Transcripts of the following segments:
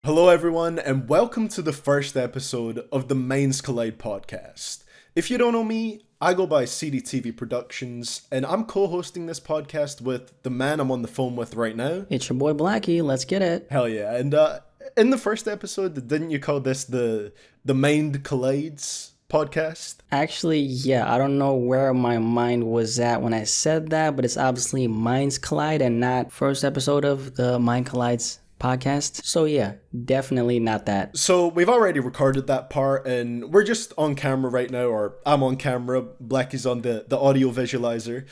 Hello, everyone, and welcome to the first episode of the MindzCollide podcast. If you don't know me, I go by CDTV Productions, and I'm co-hosting this podcast with the man I'm on the phone with right now. It's your boy Blackie. Let's get it. Hell yeah! And in the first episode, didn't you call this the MindzCollides podcast? Actually, yeah, I don't know where my mind was at when I said that, but it's obviously MindzCollide and not first episode of the MindzCollides podcast. So yeah, definitely not that. So we've already recorded that part, and we're just on camera right now, or I'm on camera, Blackie's on the audio visualizer,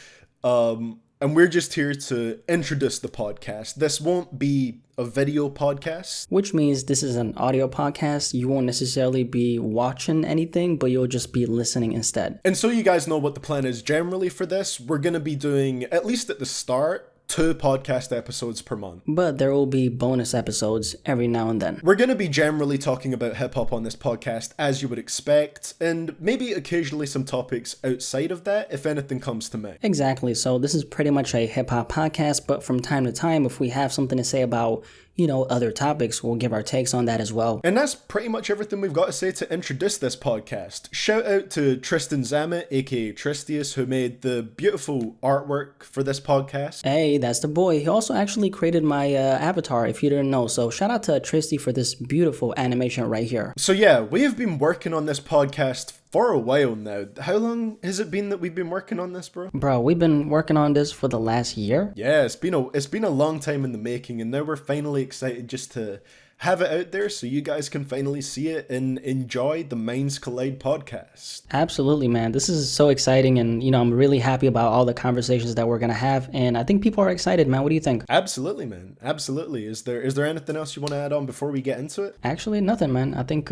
and we're just here to introduce the podcast. This won't be a video podcast. Which means this is an audio podcast. You won't necessarily be watching anything, but you'll just be listening instead. And so you guys know what the plan is generally for this. We're going to be doing, at least at the start, 2 podcast episodes per month. But there will be bonus episodes every now and then. We're going to be generally talking about hip-hop on this podcast, as you would expect, and maybe occasionally some topics outside of that, if anything comes to mind. Exactly. So this is pretty much a hip-hop podcast, but from time to time, if we have something to say about, other topics, we'll give our takes on that as well. And that's pretty much everything we've got to say to introduce this podcast. Shout out to Tristan Zamet, aka Tristius, who made the beautiful artwork for this podcast. Hey, that's the boy. He also actually created my avatar, if you didn't know. So shout out to Tristy for this beautiful animation right here. So yeah, we have been working on this podcast for a while now. How long has it been that we've been working on this, bro? Bro, we've been working on this for the last year. Yeah, it's been a long time in the making, and now we're finally excited just to have it out there so you guys can finally see it and enjoy the MindzCollide podcast. Absolutely, man. This is so exciting, and I'm really happy about all the conversations that we're gonna have, and I think people are excited, man. What do you think? Absolutely, man. Absolutely. Is there anything else you want to add on before we get into it? Actually, nothing, man. I think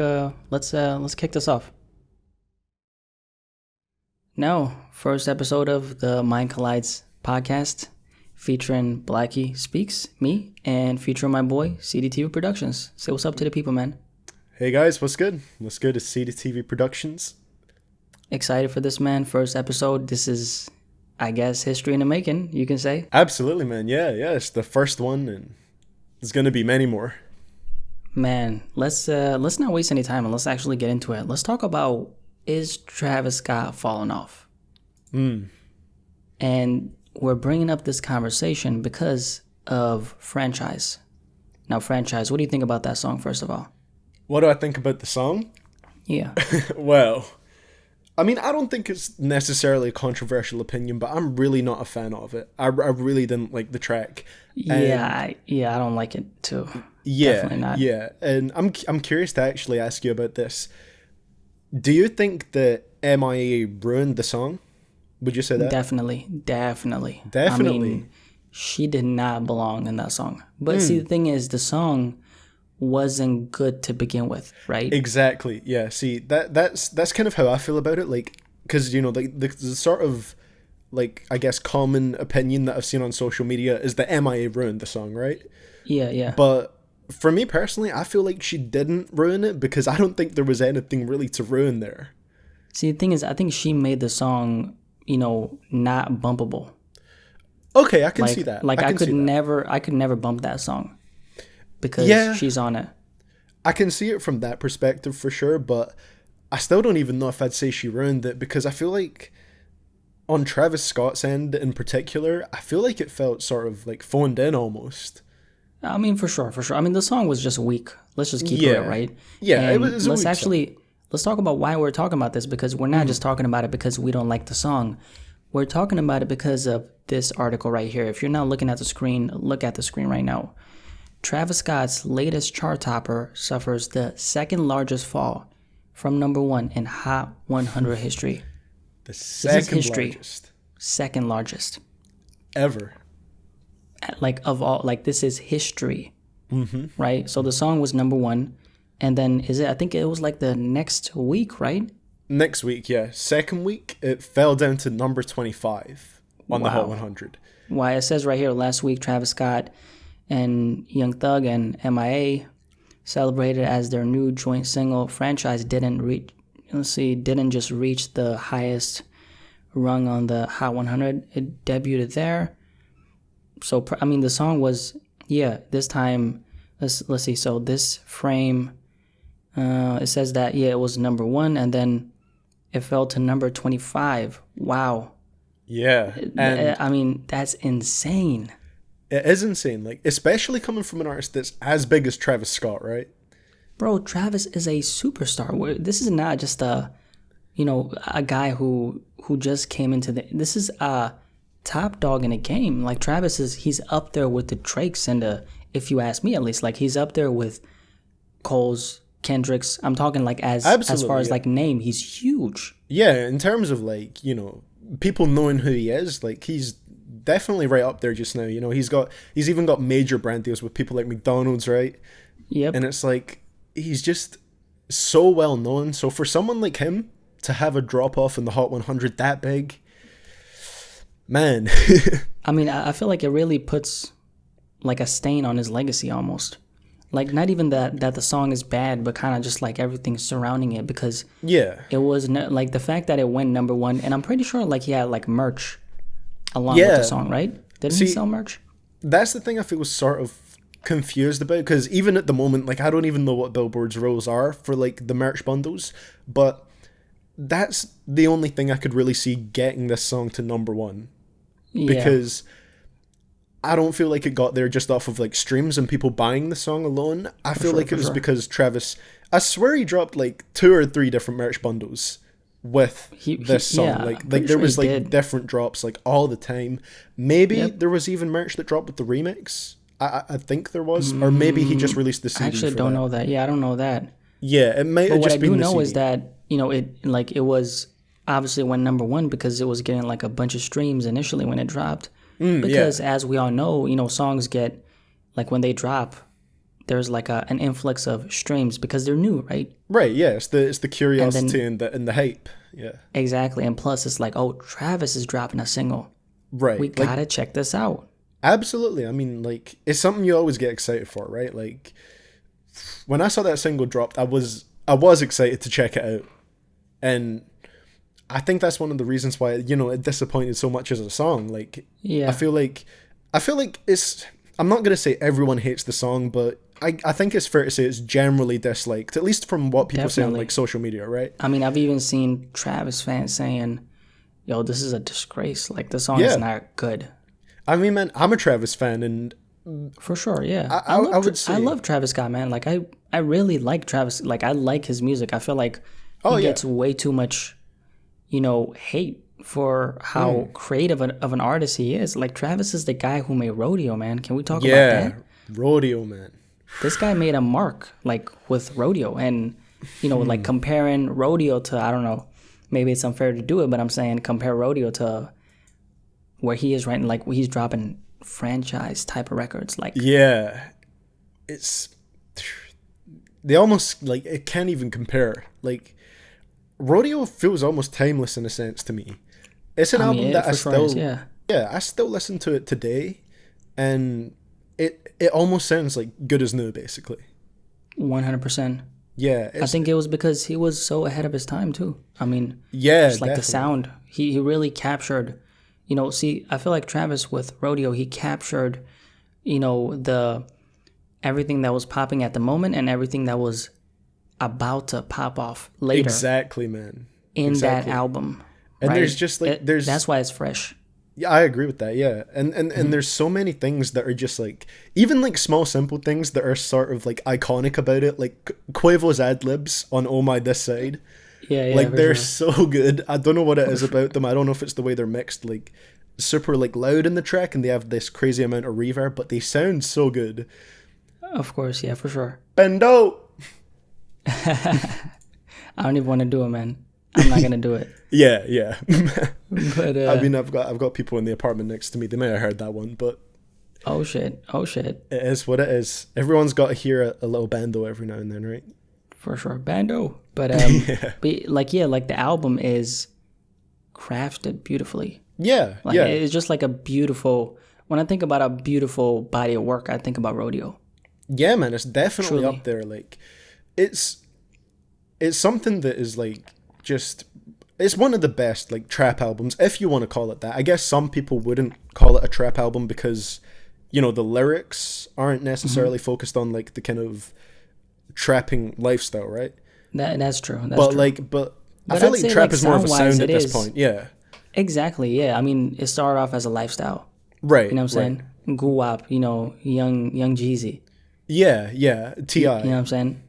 let's kick this off. Now, first episode of the MindzCollides podcast, featuring Blackie Speaks, me, and featuring my boy, CDTV Productions. Say what's up to the people, man. Hey guys, what's good? What's good? It's CDTV Productions. Excited for this, man. First episode. This is, I guess, history in the making, you can say. Absolutely, man. Yeah, it's the first one, and there's gonna be many more. Man, let's not waste any time and let's actually get into it. Let's talk about, is Travis Scott falling off? And we're bringing up this conversation because of Franchise. Now, Franchise, what do you think about that song, first of all? What do I think about the song? Yeah. Well, I mean, I don't think it's necessarily a controversial opinion, but I'm really not a fan of it. I really didn't like the track. I don't like it too. Yeah, definitely not. Yeah, and I'm curious to actually ask you about this. Do you think that MIA ruined the song? Would you say that? Definitely. I mean, she did not belong in that song. But see, the thing is, the song wasn't good to begin with, right? Exactly. Yeah. See, that's kind of how I feel about it. Like, because the sort of, like, I guess common opinion that I've seen on social media is that MIA ruined the song, right? Yeah. But for me personally, I feel like she didn't ruin it because I don't think there was anything really to ruin there. See, the thing is, I think she made the song, not bumpable. Okay, I can see that. Like I could never bump that song because she's on it. I can see it from that perspective for sure, but I still don't even know if I'd say she ruined it because I feel like on Travis Scott's end in particular, I feel like it felt sort of like phoned in almost. I mean, for sure. I mean, the song was just weak. Let's just keep it right. Yeah, and it was let's talk about why we're talking about this, because we're not just talking about it because we don't like the song. We're talking about it because of this article right here. If you're not looking at the screen, look at the screen right now. Travis Scott's latest chart topper suffers the second largest fall from number 1 in Hot 100 history. The second largest. Second largest. Ever. Like, of all, like, this is history. Right? So the song was number 1. And then I think it was like the next week, right? Next week, yeah. Second week, it fell down to number 25 on the Hot 100. Why, it says right here, last week, Travis Scott and Young Thug and MIA celebrated as their new joint single. Franchise didn't just reach the highest rung on the Hot 100. It debuted there. So, I mean, the song was, this time let's see. So this frame, it says that it was number 1, and then it fell to number 25. Wow. Yeah, and I mean, that's insane. it is insane, like especially coming from an artist that's as big as Travis Scott, right? Bro, Travis is a superstar. This is not just a guy who just came into this is a top dog in a game. Like Travis he's up there with the Drakes and if you ask me at least, like he's up there with Cole's, Kendrick's. I'm talking like as far as like name, he's huge. Yeah, in terms of like, people knowing who he is, like he's definitely right up there just now. He's even got major brand deals with people like McDonald's, right? Yep. And it's like he's just so well known. So for someone like him to have a drop off in the Hot 100 that big, man. I mean, I feel like it really puts like a stain on his legacy almost. Like not even that the song is bad, but kind of just like everything surrounding it, because yeah, it was like the fact that it went number 1, and I'm pretty sure like he had like merch along with the song, right? Didn't he sell merch? That's the thing I feel was sort of confused about, because even at the moment, like I don't even know what Billboard's rules are for like the merch bundles, but that's the only thing I could really see getting this song to number 1, because I don't feel like it got there just off of like streams and people buying the song alone. I feel like it was because Travis, I swear he dropped like 2 or 3 different merch bundles with this song. Like there was like different drops like all the time. Maybe there was even merch that dropped with the remix. I think there was, or maybe he just released the CD. I actually don't know that. Yeah, I don't know that. Yeah, it might have just been the CD. What I do know is that it was obviously went number 1 because it was getting like a bunch of streams initially when it dropped. Because as we all know, songs get, like when they drop, there's like an influx of streams because they're new, right? Right, yeah. It's the curiosity and the hype. Yeah. Exactly. And plus it's like, oh, Travis is dropping a single. Right. We gotta check this out. Absolutely. I mean, like, it's something you always get excited for, right? Like, when I saw that single dropped, I was excited to check it out. And I think that's one of the reasons why, it disappointed so much as a song. Like, I feel like it's, I'm not going to say everyone hates the song, but I think it's fair to say it's generally disliked, at least from what people say on like social media, right? I mean, I've even seen Travis fans saying, yo, this is a disgrace. Like, the song is not good. I mean, man, I'm a Travis fan, and for sure, yeah. I would say I love Travis Scott, man. Like, I really like Travis. Like, I like his music. I feel like he gets way too much, hate for how creative of an artist he is. Like, Travis is the guy who made Rodeo, man. Can we talk about that? Yeah, Rodeo, man. This guy made a mark, like, with Rodeo. And, like, comparing Rodeo to, I don't know, maybe it's unfair to do it, but I'm saying compare Rodeo to where he is right now. Like, he's dropping franchise type of records. Like, yeah. They almost, like, it can't even compare. Like, Rodeo feels almost timeless in a sense to me. It's an album that I still listen to it today, and it almost sounds like good as new, basically. 100%. Yeah. I think it was because he was so ahead of his time, too. I mean, just like the sound. He really captured, I feel like Travis with Rodeo, he captured, everything that was popping at the moment and everything that was about to pop off later. Exactly, man. That album. And right? there's just like that's why it's fresh. Yeah, I agree with that. Yeah. And there's so many things that are just like, even like small simple things that are sort of like iconic about it, like Quavo's ad-libs on Oh My This Side. Yeah, like they're so good. I don't know what it is about them. I don't know if it's the way they're mixed, like super like loud in the track and they have this crazy amount of reverb, but they sound so good. Of course, yeah, for sure. Bendo. I don't even want to do it, man. I'm not gonna do it. Yeah. But I mean, I've got people in the apartment next to me. They may have heard that one, but oh shit. It is what it is. Everyone's got to hear a little bando every now and then, right? For sure, bando. But but the album is crafted beautifully. Yeah, It's just like a beautiful. When I think about a beautiful body of work, I think about Rodeo. Yeah, man, it's definitely up there. Like, it's something that is like it's one of the best like trap albums, if you want to call it that. I guess some people wouldn't call it a trap album because the lyrics aren't necessarily focused on like the kind of trapping lifestyle, right? That's true. That's But true. like, but I But feel I'd like say, trap like, is more of a sound-wise, sound at it this is. point. Yeah. Exactly. Yeah. I mean, it started off as a lifestyle. Right. You know what I'm saying? Guwap. Young Jeezy. Yeah. Yeah. Ti. You know what I'm saying?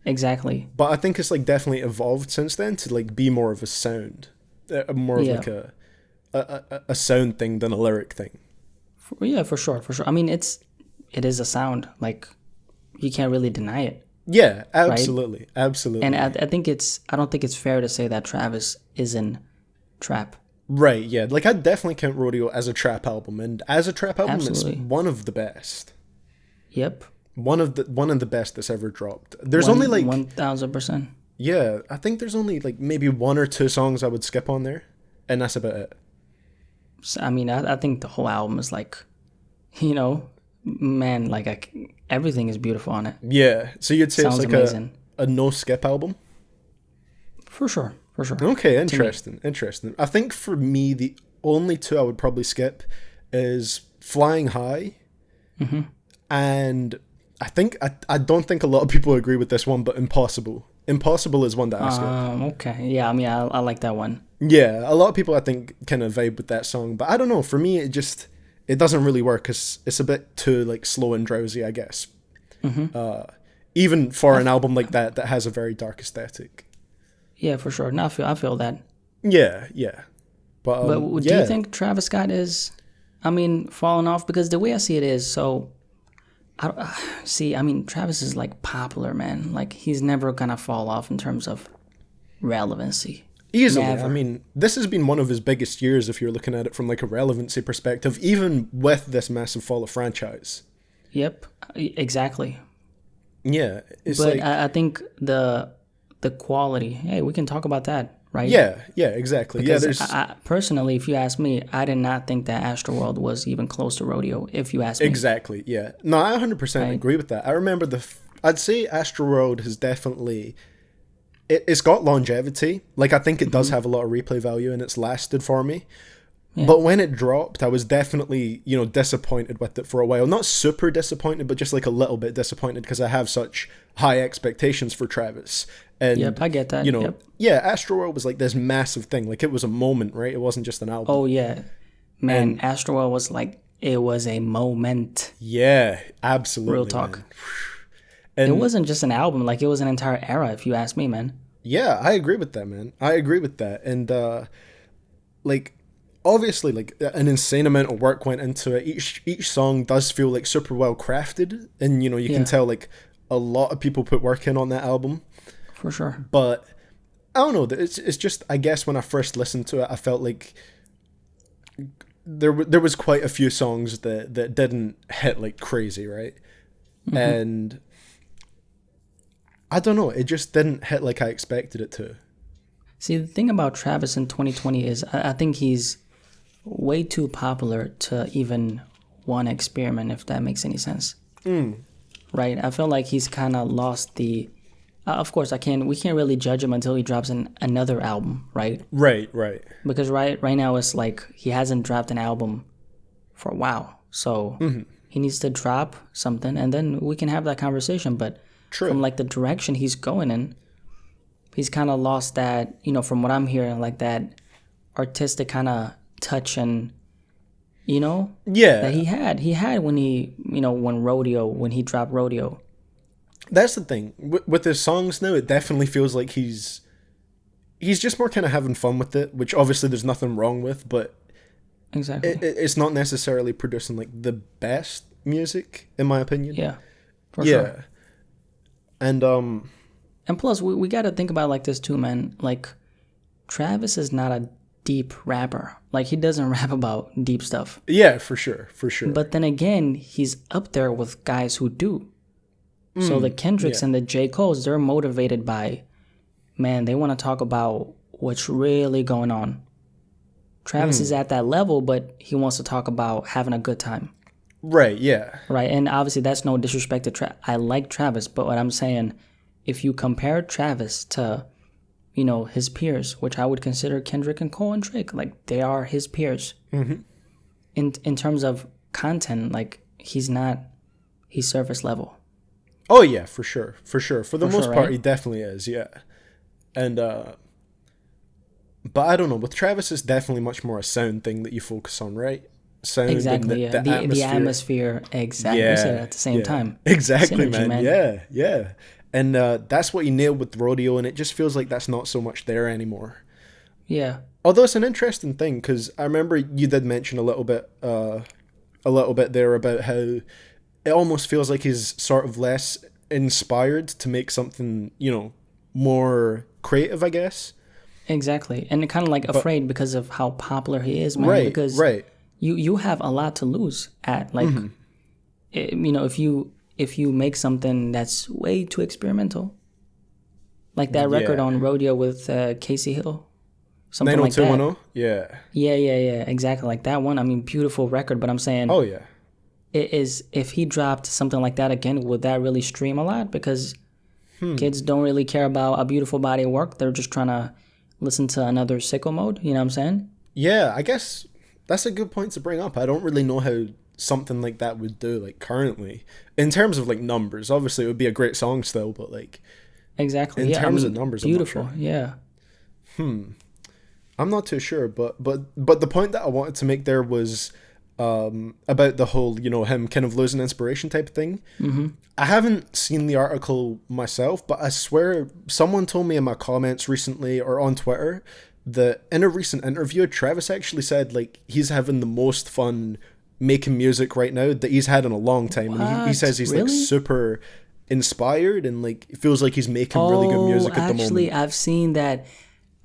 Exactly. But I think it's like definitely evolved since then to like be more of a sound, more of Yeah. like a sound thing than a lyric thing. Yeah, for sure. For sure. I mean, it is a sound. Like, you can't really deny it. Yeah, absolutely, absolutely. And I don't think it's fair to say that Travis isn't trap. Right, yeah. Like I definitely count Rodeo as a trap album, and as a trap album, Absolutely. it's one of the best. Yep. One of the best that's ever dropped. There's only like 1,000%. yeah, I think there's only like maybe one or two songs I would skip on there, and that's about it. So, I mean, I think the whole album is like, man, like everything is beautiful on it. Yeah, so you'd say Sounds it's like amazing. a no skip album. For sure. For sure. Okay, interesting. I think for me, the only two I would probably skip is Flying High, and I don't think a lot of people agree with this one, but Impossible. Impossible is one that I skip. Okay. Yeah, I mean, I like that one. Yeah, a lot of people I think kind of vibe with that song, but I don't know. For me, it doesn't really work because it's a bit too like slow and drowsy, I guess. Even for an album like that has a very dark aesthetic. Yeah, for sure. No, I feel that. Yeah. But Do yeah. you think Travis Scott is, I mean, falling off? Because the way I see it is, so, I mean, Travis is like popular, man. Like, he's never gonna fall off in terms of relevancy. Easily. Never. I mean, this has been one of his biggest years if you're looking at it from like a relevancy perspective, even with this massive fall of franchise. Yep, exactly. Yeah, it's But like I think the quality, hey, we can talk about that, right? yeah, exactly. Because there's I, personally, if you ask me, I did not think that Astroworld was even close to Rodeo, if you ask me. exactly, yeah. No, I 100% agree with that. I remember I'd say Astroworld has definitely it's got longevity. Like I think it does have a lot of replay value and it's lasted for me. Yeah. But when it dropped, I was definitely, disappointed with it for a while. Not super disappointed, but just like a little bit disappointed because I have such high expectations for Travis. And, Yep, I get that. Yep. Yeah, Astroworld was like this massive thing. Like it was a moment, right? It wasn't just an album. Oh, yeah. Man, Astroworld was like, it was a moment. Yeah, absolutely. Real talk. Man. And it wasn't just an album, like it was an entire era, if you ask me, man. Yeah, I agree with that, man. I agree with that. And, like, obviously, like, an insane amount of work went into it. Each song does feel, like, super well crafted. And, you can tell, like, a lot of people put work in on that album. For sure. But, I don't know. It's just, I guess, when I first listened to it, I felt like there was quite a few songs that didn't hit, like, crazy, right? Mm-hmm. And I don't know. It just didn't hit like I expected it to. See, the thing about Travis in 2020 is I think he's way too popular to even want to experiment, if that makes any sense. Right? I feel like he's kind of lost the... of course, we can't really judge him until he drops another album, right? Right. Because right now it's like he hasn't dropped an album for a while. So he needs to drop something and then we can have that conversation. But True. From like the direction he's going in, he's kind of lost that, from what I'm hearing, like that artistic kind of touch and, that he had when when he dropped Rodeo. That's the thing with his songs now. It definitely feels like he's just more kind of having fun with it, which obviously there's nothing wrong with, but exactly, it's not necessarily producing like the best music, in my opinion. Yeah, for sure. And plus we got to think about it like this too, man. Like Travis is not a deep rapper. Like he doesn't rap about deep stuff. Yeah, for sure. But then again, he's up there with guys who do. So the Kendricks and the J. Coles, they're motivated by, man, they want to talk about what's really going on. Travis is at that level, but he wants to talk about having a good time. Right, yeah. Right, and obviously that's no disrespect to Travis. I like Travis, but what I'm saying, if you compare Travis to, his peers, which I would consider Kendrick and Cole and Drake, like they are his peers. Mm-hmm. In terms of content, like he's not. He's surface level. Oh yeah, for sure. For the most part, right? he definitely is. Yeah, and but I don't know. With Travis, it's definitely much more a sound thing that you focus on, right? Sound Exactly. and Yeah. the The atmosphere. atmosphere. Exactly. We said it at the same time. Exactly, Synergy, man. Yeah. And that's what you nailed with rodeo, and it just feels like that's not so much there anymore. Yeah. Although it's an interesting thing, because I remember you did mention a little bit there about how it almost feels like he's sort of less inspired to make something, more creative, I guess. Exactly. And kind of like But afraid because of how popular he is, man. right, Because right. you have a lot to lose at like, if you make something that's way too experimental, like that record Yeah. on Rodeo with Casey Hill, something like that. 90210? Yeah. Yeah, exactly. Like that one. I mean, beautiful record. But I'm saying, Oh, yeah. it is if he dropped something like that again, would that really stream a lot? Because kids don't really care about a beautiful body of work. They're just trying to listen to another sicko mode. You know what I'm saying? Yeah, I guess that's a good point to bring up. I don't really know how something like that would do, like, currently. In terms of, like, numbers, obviously it would be a great song still, but, like, Exactly. in Yeah. terms of numbers, beautiful. I'm not sure. Yeah. I'm not too sure, but the point that I wanted to make there was about the whole, him kind of losing inspiration type of thing. Mm-hmm. I haven't seen the article myself, but I swear someone told me in my comments recently or on Twitter that in a recent interview, Travis actually said like he's having the most fun making music right now that he's had in a long time, and he says he's like Really? super inspired and like it feels like he's making really good music at the moment. Actually, I've seen that.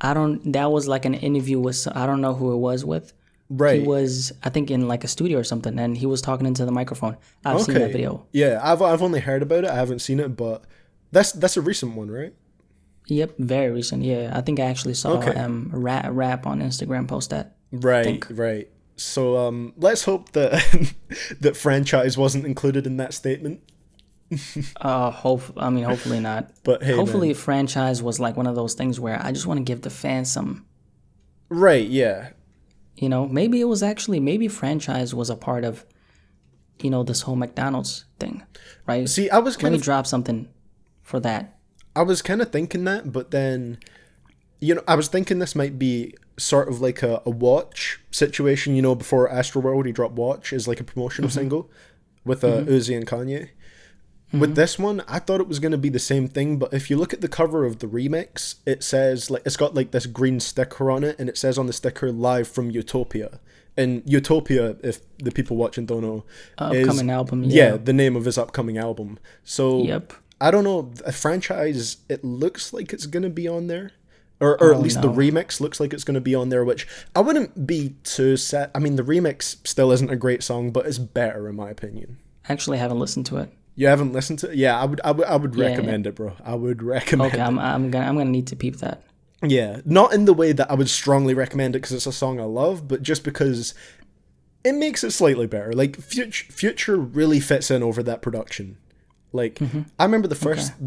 That was like an interview with, I don't know who it was with. Right. He was, I think, in like a studio or something, and he was talking into the microphone. I've seen that video. Yeah, I've only heard about it. I haven't seen it, but that's a recent one, right? Yep, very recent. Yeah, I think I actually saw Okay. rap on Instagram post that. Right. So let's hope that that franchise wasn't included in that statement. Hopefully not. But hey, Hopefully, man. franchise was like one of those things where I just want to give the fans some. Right, yeah. Maybe franchise was a part of, this whole McDonald's thing, right? See, I was Let kind me of drop something for that. thinking that, but then I was thinking this might be sort of like a watch situation, before Astroworld he dropped Watch as like a promotional single with Uzi and Kanye. With this one, I thought it was going to be the same thing, but if you look at the cover of the remix, it says, like, it's got, like, this green sticker on it, and it says on the sticker, live from Utopia. And Utopia, if the people watching don't know, Upcoming album, yeah, the name of his upcoming album. So, Yep. I don't know, a franchise, it looks like it's going to be on there. Or at least the remix looks like it's going to be on there, which I wouldn't be too sad. I mean, the remix still isn't a great song, but it's better, in my opinion. Actually, haven't listened to it. You haven't listened to it? Yeah, I would recommend it, bro. I would recommend Okay, it. I'm gonna need to peep that. Yeah, not in the way that I would strongly recommend it because it's a song I love, but just because it makes it slightly better. Like Future really fits in over that production. Like I remember the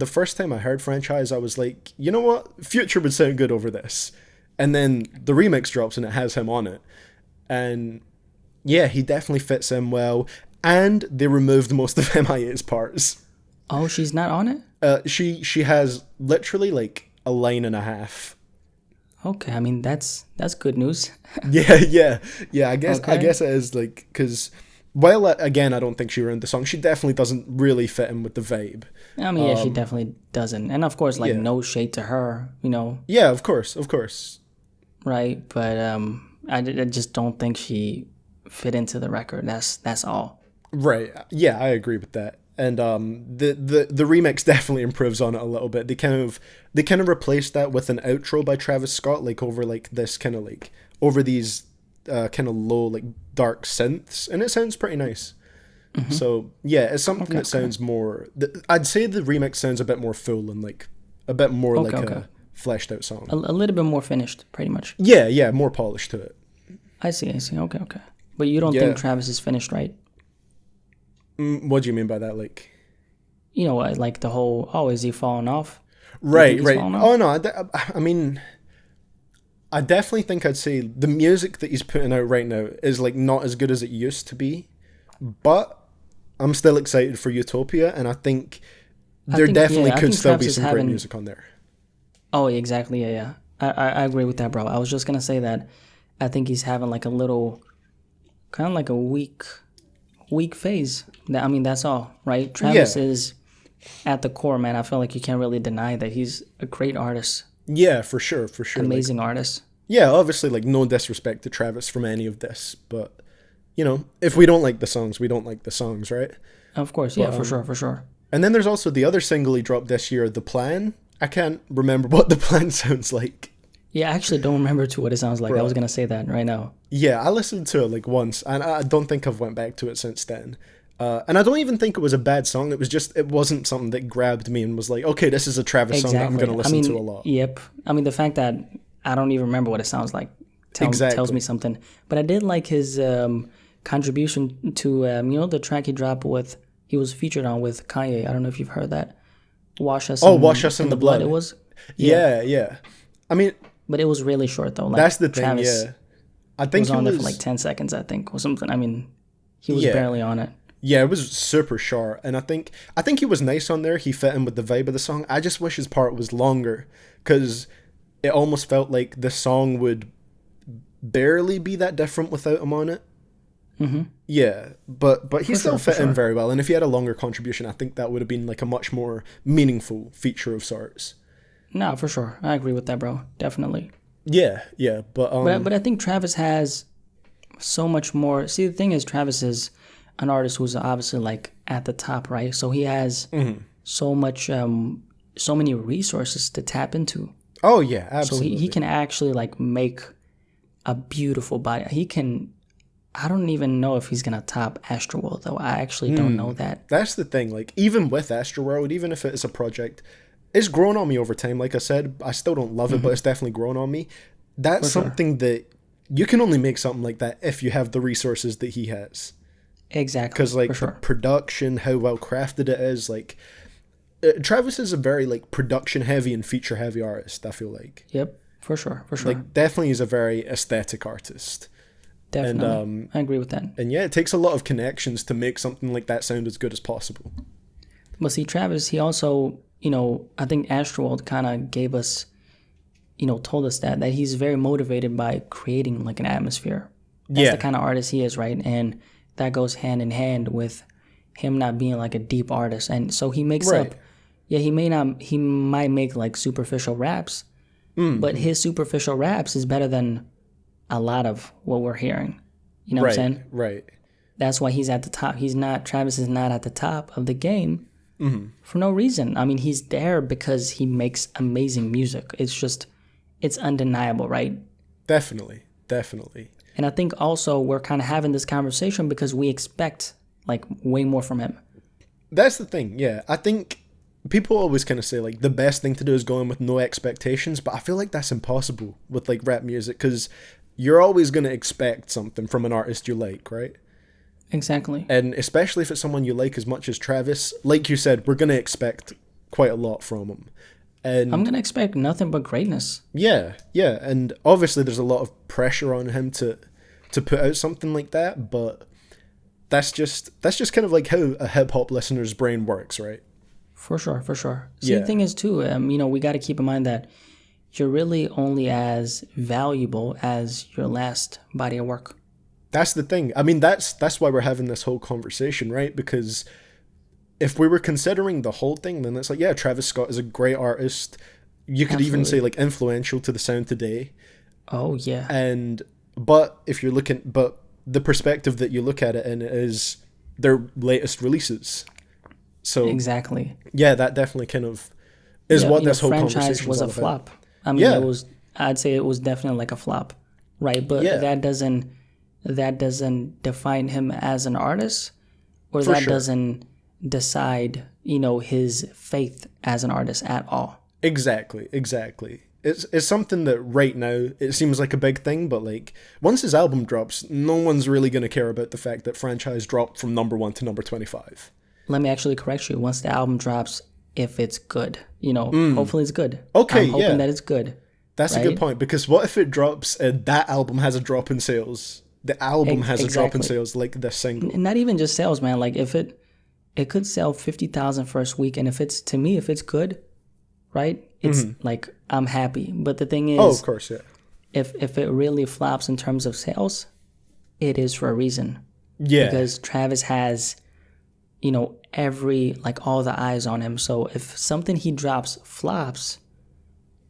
first time I heard Franchise, I was like, you know what, Future would sound good over this, and then the remix drops and it has him on it, and yeah, he definitely fits in well. And they removed most of MIA's parts. Oh, she's not on it? She has literally like a line and a half. Okay, I mean that's good news. Yeah. I guess Okay. it is like because while again I don't think she ruined the song. She definitely doesn't really fit in with the vibe. I mean, yeah, she definitely doesn't. And of course, like no shade to her, Yeah, of course. right? But I just don't think she fit into the record. That's all. Right. Yeah, I agree with that. And the remix definitely improves on it a little bit. They kind of replaced that with an outro by Travis Scott, like over like this kind of like over these kind of low like dark synths, and it sounds pretty nice. So yeah, it's something that sounds more. I'd say the remix sounds a bit more full and like a bit more like a fleshed out song. A little bit more finished, pretty much. Yeah, more polished to it. I see. Okay. But you don't think Travis is finished, right? What do you mean by that? Like, like the whole, is he falling off? Right. Falling off? Oh no, I mean, I definitely think I'd say the music that he's putting out right now is like not as good as it used to be, but I'm still excited for Utopia, and I think there definitely could still be some great music on there. Oh, exactly. Yeah. I agree with that, bro. I was just gonna say that I think he's having like a little, kind of like a weak phase. I mean, that's all, right? Travis is at the core, man. I feel like you can't really deny that he's a great artist. Yeah, for sure. Amazing artist. Yeah, obviously, like, no disrespect to Travis from any of this, but, you know, if we don't like the songs, we don't like the songs, right? Of course, yeah, for sure. And then there's also the other single he dropped this year, The Plan. I can't remember what The Plan sounds like. Yeah, I actually don't remember what it sounds like. Bro. I was going to say that right now. Yeah, I listened to it like once, and I don't think I've went back to it since then. And I don't even think it was a bad song. It wasn't something that grabbed me and was like, okay, this is a Travis song that I'm going to listen to a lot. Yep. I mean, the fact that I don't even remember what it sounds like tells me something. But I did like his contribution to, the track he was featured on with Kanye. I don't know if you've heard that. Wash Us in the Blood. It was. Yeah. I mean, but it was really short though. Like, that's the thing. Travis Yeah, I think was on there for like 10 seconds. I think or something. I mean, he was barely on it. Yeah, it was super short, and I think he was nice on there. He fit in with the vibe of the song. I just wish his part was longer, because it almost felt like the song would barely be that different without him on it. Mm-hmm. Yeah, but he still fit in very well, and if he had a longer contribution, I think that would have been like a much more meaningful feature of sorts. No, for sure, I agree with that, bro. Definitely. Yeah, but I think Travis has so much more. See, the thing is, Travis is an artist who's obviously like at the top, right? So he has so many resources to tap into. Oh yeah, absolutely. So he can actually like make a beautiful body. He can. I don't even know if he's gonna top Astroworld though. I actually don't know that. That's the thing. Like, even with Astroworld, even if it is a project, it's grown on me over time. Like I said, I still don't love it, but it's definitely grown on me. That's something that you can only make something like that if you have the resources that he has. Exactly. Because like the production, how well crafted it is, like Travis is a very like production heavy and feature heavy artist. I feel like. Yep, for sure. Like, definitely is a very aesthetic artist. Definitely, and, I agree with that. And yeah, it takes a lot of connections to make something like that sound as good as possible. But see, Travis, he also, I think Astroworld kind of gave us, told us that he's very motivated by creating like an atmosphere. That's the kind of artist he is, right? And that goes hand in hand with him not being like a deep artist. And so he makes up, he might make like superficial raps, but his superficial raps is better than a lot of what we're hearing. You know what I'm saying? Right. That's why he's at the top. Travis is not at the top of the game for no reason. I mean, he's there because he makes amazing music. It's undeniable, right? Definitely. And I think also we're kind of having this conversation because we expect like way more from him. That's the thing, yeah. I think people always kind of say like the best thing to do is go in with no expectations, but I feel like that's impossible with like rap music, because you're always going to expect something from an artist you like, right? Exactly. And especially if it's someone you like as much as Travis, like you said, we're going to expect quite a lot from him. And I'm going to expect nothing but greatness. Yeah. And obviously there's a lot of pressure on him to put out something like that, but that's just kind of like how a hip hop listener's brain works, right? For sure. See, the thing is too, we got to keep in mind that you're really only as valuable as your last body of work. That's the thing. I mean, that's why we're having this whole conversation, right? Because if we were considering the whole thing, then it's like, yeah, Travis Scott is a great artist. You could even say like influential to the sound today. Oh yeah. But the perspective that you look at it in is their latest releases. So exactly. Yeah, that definitely kind of is what this whole conversation was a flop. I mean, I'd say it was definitely like a flop, right? But that doesn't define him as an artist, or doesn't decide, his faith as an artist at all. Exactly. It's something that right now it seems like a big thing, but like once his album drops, no one's really going to care about the fact that Franchise dropped from number 1 to number 25. Let me actually correct you. Once the album drops, if it's good, hopefully it's good. Okay, I'm hoping that it's good. That's a good point, because what if it drops and that album has a drop in sales? The album has a drop in sales like the single. Not even just sales, man. Like if it it could sell 50,000 first week, and if it's good, right? It's like I'm happy. But the thing is, Oh, of course, yeah. if it really flops in terms of sales, it is for a reason. Yeah. Because Travis has, all the eyes on him. So if something he drops flops,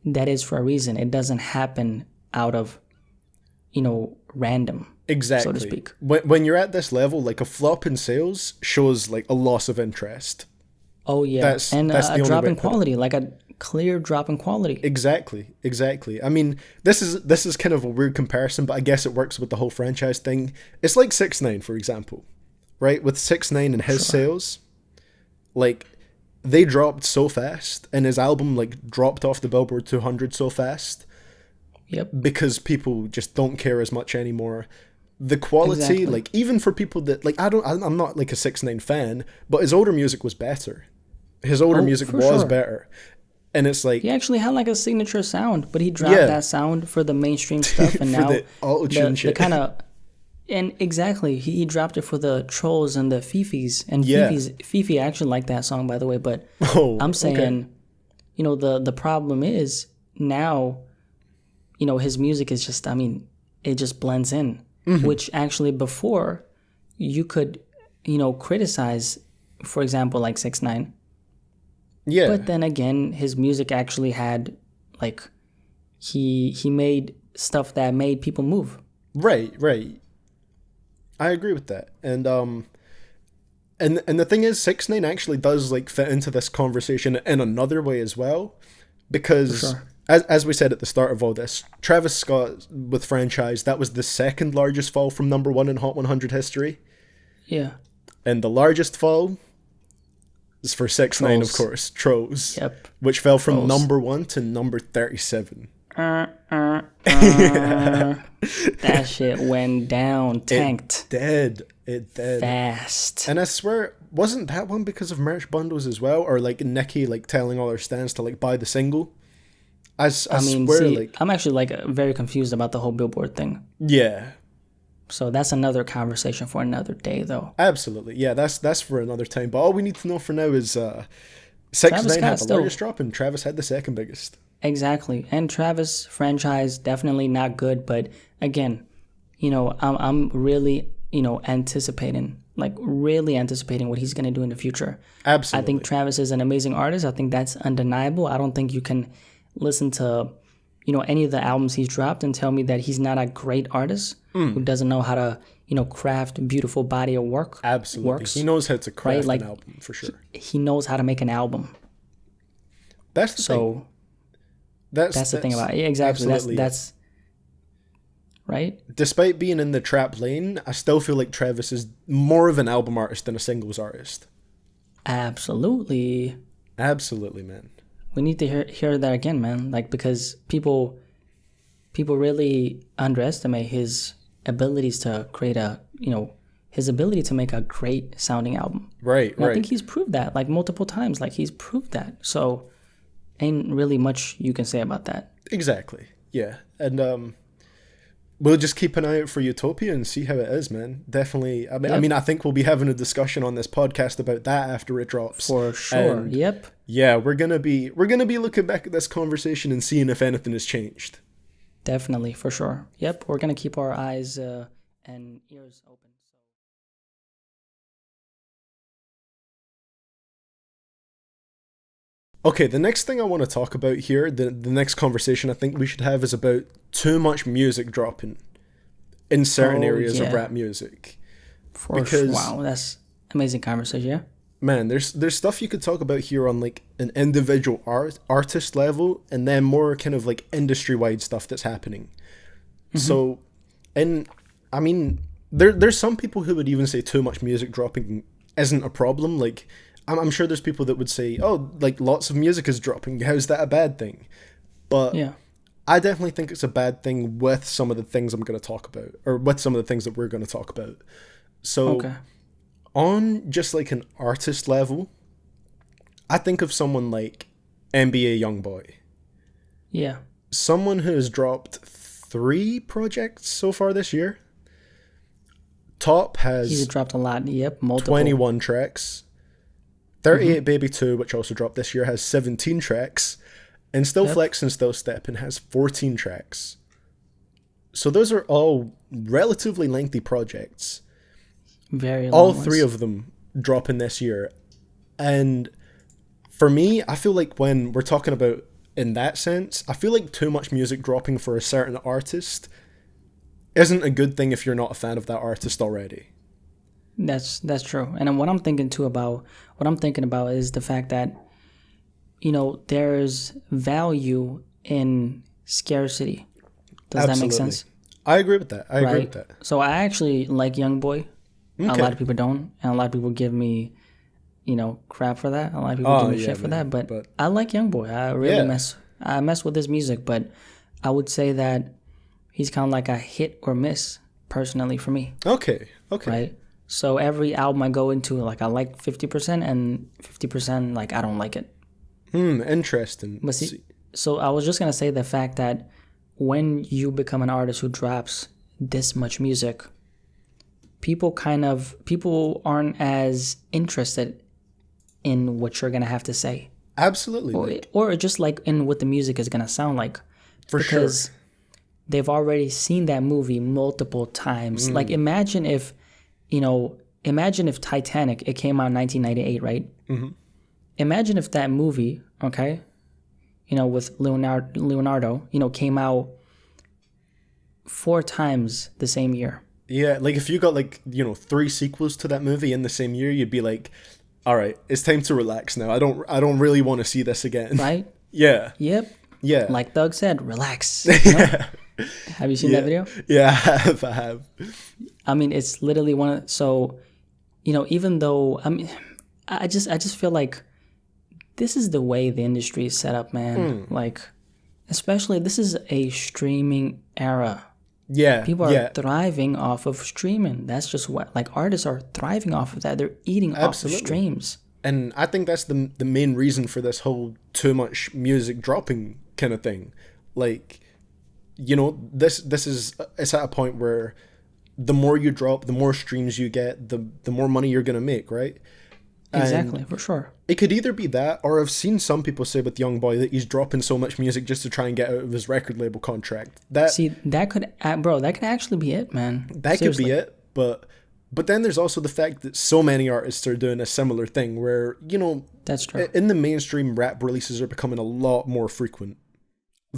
that is for a reason. It doesn't happen out of, random. Exactly. So to speak. When you're at this level, like a flop in sales shows like a loss of interest. Oh yeah, That's and the a only drop way in to put it. quality, like a clear drop in quality. Exactly. I mean, this is kind of a weird comparison, but I guess it works with the whole franchise thing. It's like 6ix9ine, for example, right? With 6ix9ine and his sales, like they dropped so fast, and his album like dropped off the Billboard 200 so fast. Yep. Because people just don't care as much anymore. The quality, Exactly. like even for people that like, I'm not like a 6ix9ine fan, but his older music was better. His older music for was sure. better, and it's like He actually had like a signature sound, but he dropped Yeah. that sound for the mainstream stuff, and For now the auto-tune the shit. kind of, and exactly, he dropped it for the trolls and the fifis, and Yeah. Fifi actually liked that song, by the way. But Oh, I'm saying, okay. the problem is now, his music is just, it just blends in, which actually before you could, criticize, for example, like 6ix9ine. Yeah, But then again, his music actually had, like, he made stuff that made people move. right. I agree with that, and the thing is, 6ix9ine actually does like fit into this conversation in another way as well, because For sure. as we said at the start of all this, Travis Scott with Franchise, that was the second largest fall from number one in Hot 100 history, Yeah. and the largest fall is for 6ix9ine, of Trolls. course, Trolls, Yep. which fell from Trolls. number one to number 37. That shit went down, tanked It did. fast. And I swear, wasn't that one because of merch bundles as well? Or like Nicki like telling all her stands to like buy the single? I swear, see, like, I'm actually like very confused about the whole Billboard thing. yeah, So that's another conversation for another day, though. absolutely. Yeah, that's for another time. But all we need to know for now is 6ix9ine Scott had the still- largest drop and Travis had the second biggest. Exactly. And Travis Franchise, definitely not good. But again, I'm really, anticipating what he's going to do in the future. Absolutely. I think Travis is an amazing artist. I think that's undeniable. I don't think you can listen to, any of the albums he's dropped and tell me that he's not a great artist who doesn't know how to, craft beautiful body of work. Absolutely. Works. He knows how to craft Like, an album for sure. He knows how to make an album. That's the thing. So that's the thing about it. Yeah, exactly. absolutely That's right. Despite being in the trap lane, I still feel like Travis is more of an album artist than a singles artist. Absolutely. Absolutely, man. We need to hear that again, man. Like, because people really underestimate his abilities to create his ability to make a great sounding album. Right, And right. I think he's proved that like multiple times. Like, he's proved that. So ain't really much you can say about that. Exactly. Yeah. And we'll just keep an eye out for Utopia and see how it is, man. Definitely. I mean, I think we'll be having a discussion on this podcast about that after it drops. For sure. And Yep. yeah, we're gonna be looking back at this conversation and seeing if anything has changed. Definitely, for sure. Yep. We're gonna keep our eyes and ears open. Okay, the next thing I want to talk about here, the next conversation I think we should have is about too much music dropping in certain areas of yeah. rap music. Because wow, that's amazing conversation. Yeah. Man, there's stuff you could talk about here on like an individual artist level, and then more kind of like industry wide stuff that's happening. So, and I mean, there's some people who would even say too much music dropping isn't a problem. Like, I'm sure there's people that would say, oh, like lots of music is dropping. How's that a bad thing? But Yeah. I definitely think it's a bad thing with some of the things I'm going to talk about, or with some of the things that we're going to talk about. So, Okay. on just like an artist level, I think of someone like NBA Youngboy. Yeah. Someone who has dropped 3 projects so far this year. Top He's has dropped a lot. Yep. Multiple. 21 tracks. 38 Baby 2, which also dropped this year, has 17 tracks. And Still Flex and Still Steppin' has 14 tracks. So those are all relatively lengthy projects. Very long all ones. three of them dropping this year. And for me, I feel like when we're talking about in that sense, I feel like too much music dropping for a certain artist isn't a good thing if you're not a fan of that artist already. That's true. And then what I'm thinking about is the fact that, you know, there's value in scarcity. Does that make sense? I agree with that. I agree with that. So I actually like Youngboy. Okay. A lot of people don't, and a lot of people give me, you know, crap for that. A lot of people give me shit for that, but I like Youngboy. I really mess with his music, but I would say that he's kind of like a hit or miss personally for me. Okay. Right? So every album I go into, like, I like 50% and 50%, like, I don't like it. Interesting. But see, so I was just going to say the fact that when you become an artist who drops this much music, people aren't as interested in what you're going to have to say. Absolutely. Or just like in what the music is going to sound like. Because they've already seen that movie multiple times. Like imagine if Titanic, it came out in 1998, right? Mm-hmm. Imagine if that movie, okay, you know, with Leonardo, you know, came out 4 times the same year. Yeah, like if you got like, you know, 3 sequels to that movie in the same year, you'd be like, all right, it's time to relax now. I don't really want to see this again. Right? Yeah. Yep. Yeah. Like Doug said, relax. You know? Have you seen that video? Yeah, I have. I mean, it's literally so, you know, even though, I mean, I just feel like this is the way the industry is set up, man. Like, especially, this is a streaming era. Yeah. People are thriving off of streaming. That's just what, like, artists are thriving off of that. They're eating off of streams. And I think that's the main reason for this whole too much music dropping kind of thing. Like, you know, it's at a point where the more you drop, the more streams you get, the more money you're going to make, right? Exactly, for sure. It could either be that, or I've seen some people say with Youngboy that he's dropping so much music just to try and get out of his record label contract. That could actually be it, man. That Seriously. Could be it, but then there's also the fact that so many artists are doing a similar thing where, you know, that's true. In the mainstream, rap releases are becoming a lot more frequent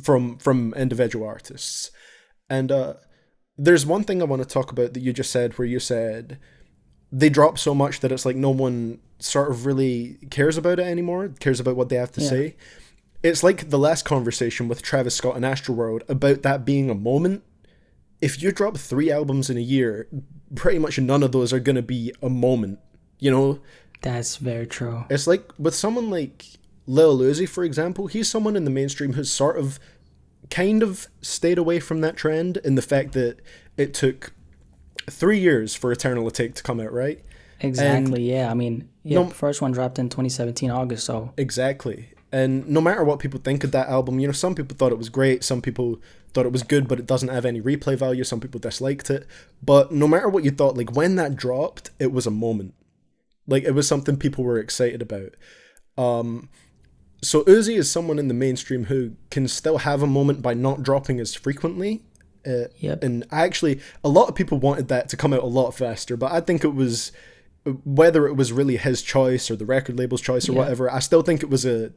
from individual artists. And there's one thing I want to talk about that you just said, where you said they drop so much that it's like no one sort of really cares about it anymore, cares about what they have to say. It's like the last conversation with Travis Scott and Astroworld about that being a moment. If you drop 3 albums in a year, pretty much none of those are going to be a moment, you know? That's very true. It's like with someone like Lil Uzi, for example, he's someone in the mainstream who's sort of kind of stayed away from that trend in the fact that it took 3 years for Eternal Atake to come out, right? Exactly, yeah. I mean, the first one dropped in 2017 August, so... Exactly. And no matter what people think of that album, you know, some people thought it was great, some people thought it was good, but it doesn't have any replay value, some people disliked it. But no matter what you thought, like, when that dropped, it was a moment. Like, it was something people were excited about. So Uzi is someone in the mainstream who can still have a moment by not dropping as frequently. And actually, a lot of people wanted that to come out a lot faster, but I think it was... whether it was really his choice or the record label's choice or whatever, I still think it was a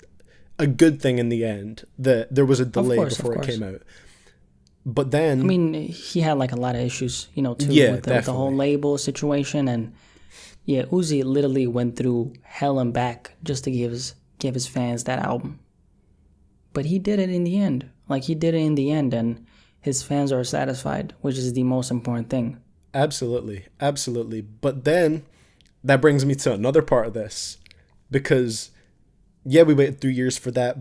good thing in the end that there was a delay before it came out. But then... I mean, he had like a lot of issues, you know, too, with the whole label situation. And yeah, Uzi literally went through hell and back just to give his fans that album. But he did it in the end. Like, he did it in the end, and his fans are satisfied, which is the most important thing. Absolutely. Absolutely. But then... that brings me to another part of this, because, yeah, we waited 3 years for that,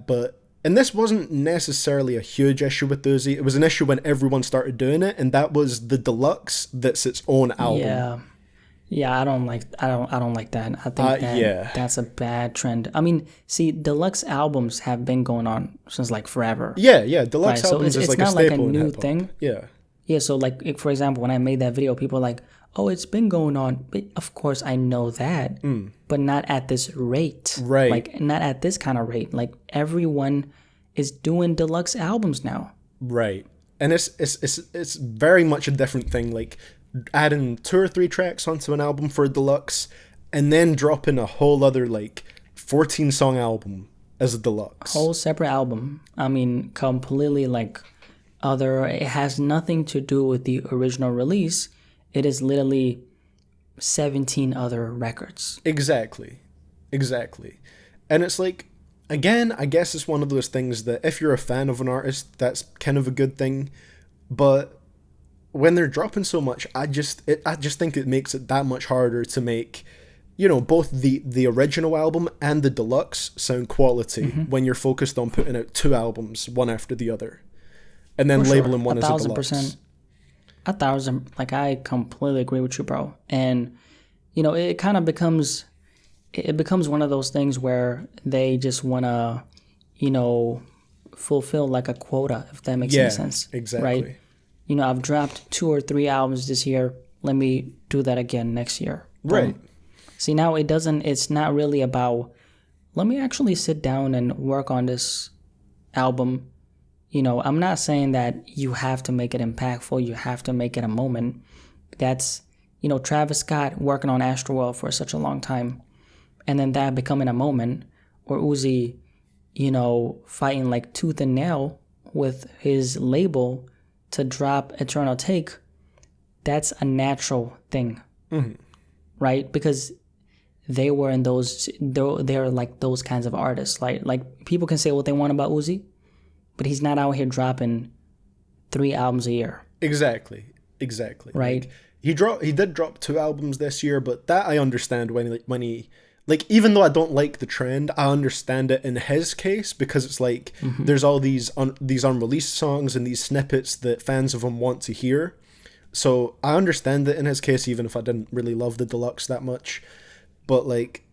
and this wasn't necessarily a huge issue with Uzi. It was an issue when everyone started doing it, and that was the deluxe that's its own album. Yeah, I don't like that. I think that's a bad trend. I mean, see, deluxe albums have been going on since like forever. Yeah, deluxe albums so is like a staple. It's not like a new thing. Yeah, so like, for example, when I made that video, people were like, oh, it's been going on. But of course, I know that, but not at this rate. Right. Like, not at this kind of rate. Like, everyone is doing deluxe albums now. Right. And it's very much a different thing. Like, adding 2 or 3 tracks onto an album for a deluxe, and then dropping a whole other, like, 14-song album as a deluxe. Whole separate album. I mean, completely, like, other. It has nothing to do with the original release. It is literally 17 other records. Exactly. And it's like, again, I guess it's one of those things that if you're a fan of an artist, that's kind of a good thing. But when they're dropping so much, I just think it makes it that much harder to make, you know, both the original album and the deluxe sound quality when you're focused on putting out 2 albums, one after the other, and then labeling one as a deluxe. 1,000%. 1,000. Like, I completely agree with you, bro. And, you know, it kind of becomes one of those things where they just want to, you know, fulfill like a quota, if that makes any sense. Exactly. Right? You know, I've dropped 2 or 3 albums this year. Let me do that again next year. Right. See, now it's not really about, let me actually sit down and work on this album. You know, I'm not saying that you have to make it impactful. You have to make it a moment. That's, you know, Travis Scott working on Astroworld for such a long time, and then that becoming a moment, or Uzi, you know, fighting like tooth and nail with his label to drop Eternal Take. That's a natural thing, right? Because they were in those, they're like those kinds of artists. Like people can say what they want about Uzi, but he's not out here dropping 3 albums a year. Exactly. Right. Like, he did drop 2 albums this year, but that I understand when he like, even though I don't like the trend, I understand it in his case, because it's like there's all these unreleased songs and these snippets that fans of him want to hear. So I understand it in his case, even if I didn't really love the deluxe that much. But like,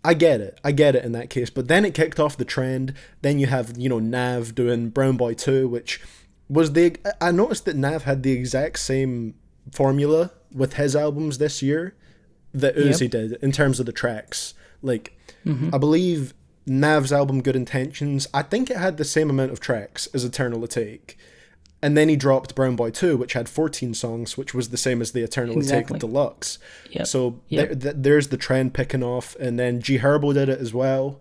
I get it in that case. But then it kicked off the trend. Then you have, you know, Nav doing Brown Boy 2, which was I noticed that Nav had the exact same formula with his albums this year that Uzi did in terms of the tracks. Like, I believe Nav's album Good Intentions, I think it had the same amount of tracks as Eternal Take. And then he dropped Brown Boy 2, which had 14 songs, which was the same as the Eternal Take Deluxe. So there's the trend picking off. And then G Herbo did it as well.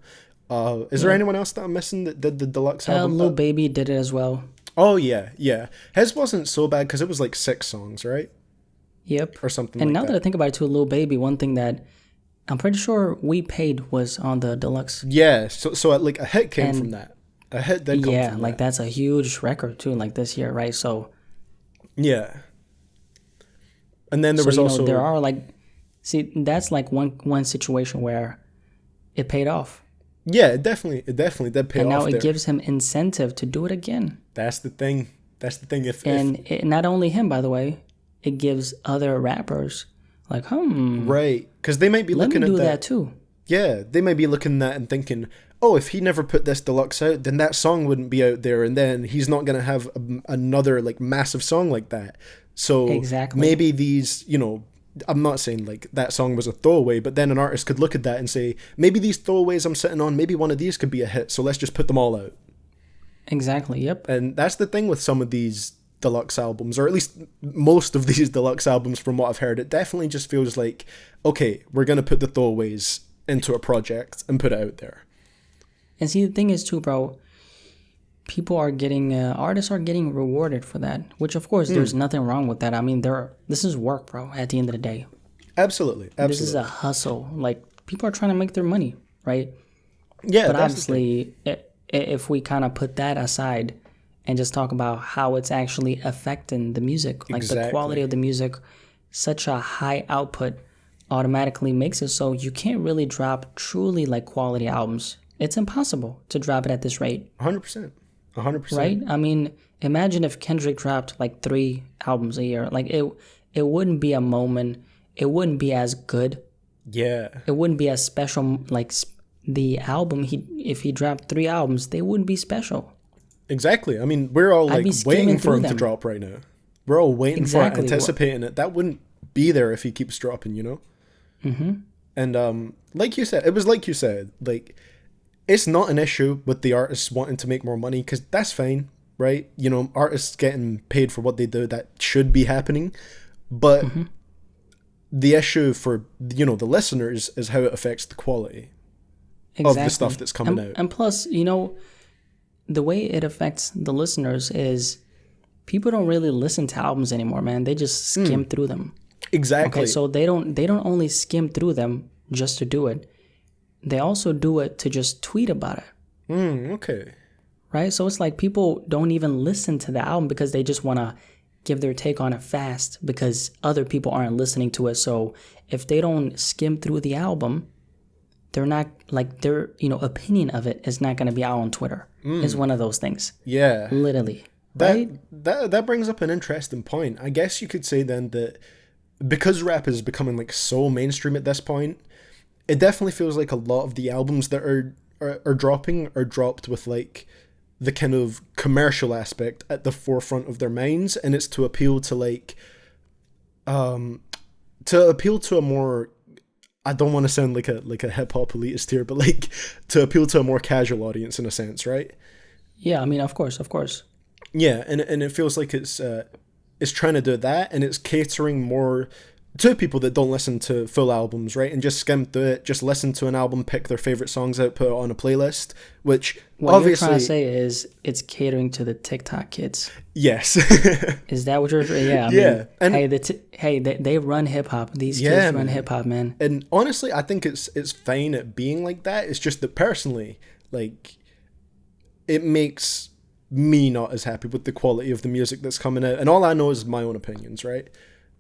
Is there anyone else that I'm missing that did the deluxe album? Lil Baby did it as well. Oh, yeah. His wasn't so bad because it was like 6 songs, right? Yep. Or something and like that. And now that I think about it too, Lil Baby, one thing that I'm pretty sure We Paid was on the deluxe. Yeah, so like a hit came from that. A hit did come from that. Yeah, like that's a huge record too, like this year, right? So yeah. And then there was also there are like, see, that's like one situation where it paid off. Yeah, it definitely did pay off. And now there. It gives him incentive to do it again. That's the thing. If not only him, by the way, it gives other rappers like, right, because they might be looking at that too. Yeah, they might be looking at that and thinking, oh, if he never put this deluxe out, then that song wouldn't be out there, and then he's not gonna have another like massive song like that. So maybe these, you know, I'm not saying like that song was a throwaway, but then an artist could look at that and say, maybe these throwaways I'm sitting on, maybe one of these could be a hit, so let's just put them all out. Exactly. Yep. And that's the thing with some of these deluxe albums, or at least most of these deluxe albums from what I've heard, it definitely just feels like, okay, we're going to put the throwaways into a project and put it out there. And see, the thing is too, bro, people are getting, artists are getting rewarded for that, which of course there's nothing wrong with that. I mean, this is work, bro, at the end of the day. Absolutely. This is a hustle. Like, people are trying to make their money, right? Yeah. But obviously, if we kind of put that aside and just talk about how it's actually affecting the music, like the quality of the music, such a high output automatically makes it so you can't really drop truly like quality albums. It's impossible to drop it at this rate. 100%. Right? I mean, imagine if Kendrick dropped like 3 albums a year. Like, it wouldn't be a moment. It wouldn't be as good. Yeah. It wouldn't be as special. Like, the album, if he dropped 3 albums, they wouldn't be special. Exactly. I mean, we're all like waiting for him to drop right now. We're all waiting for it, anticipating it. That wouldn't be there if he keeps dropping, you know? Mm-hmm. And like you said, like, it's not an issue with the artists wanting to make more money, because that's fine, right? You know, artists getting paid for what they do, that should be happening. But the issue for, you know, the listeners is how it affects the quality of the stuff that's coming out. And plus, you know, the way it affects the listeners is people don't really listen to albums anymore, man. They just skim through them. Exactly. Okay, so they don't only skim through them just to do it. They also do it to just tweet about it. Okay. Right? So it's like people don't even listen to the album because they just want to give their take on it fast because other people aren't listening to it. So if they don't skim through the album, they're not, like, their, you know, opinion of it is not going to be out on Twitter. It's one of those things. Yeah. Literally. Right? That brings up an interesting point. I guess you could say then that because rap is becoming, like, so mainstream at this point, it definitely feels like a lot of the albums that are dropping are dropped with, like, the kind of commercial aspect at the forefront of their minds, and it's to appeal to, like, to a more, I don't want to sound like a hip hop elitist here, but, like, to appeal to a more casual audience in a sense, right? Yeah, I mean, of course. Yeah, and it feels like it's trying to do that, and it's catering more to people that don't listen to full albums, right? And just skim through it, just listen to an album, pick their favorite songs out, put it on a playlist, which what obviously... you're trying to say is it's catering to the TikTok kids. Yes. Is that what you're... Yeah. I mean, they run hip-hop. These kids run hip-hop, man. And honestly, I think it's fine at being like that. It's just that personally, like, it makes me not as happy with the quality of the music that's coming out. And all I know is my own opinions, right?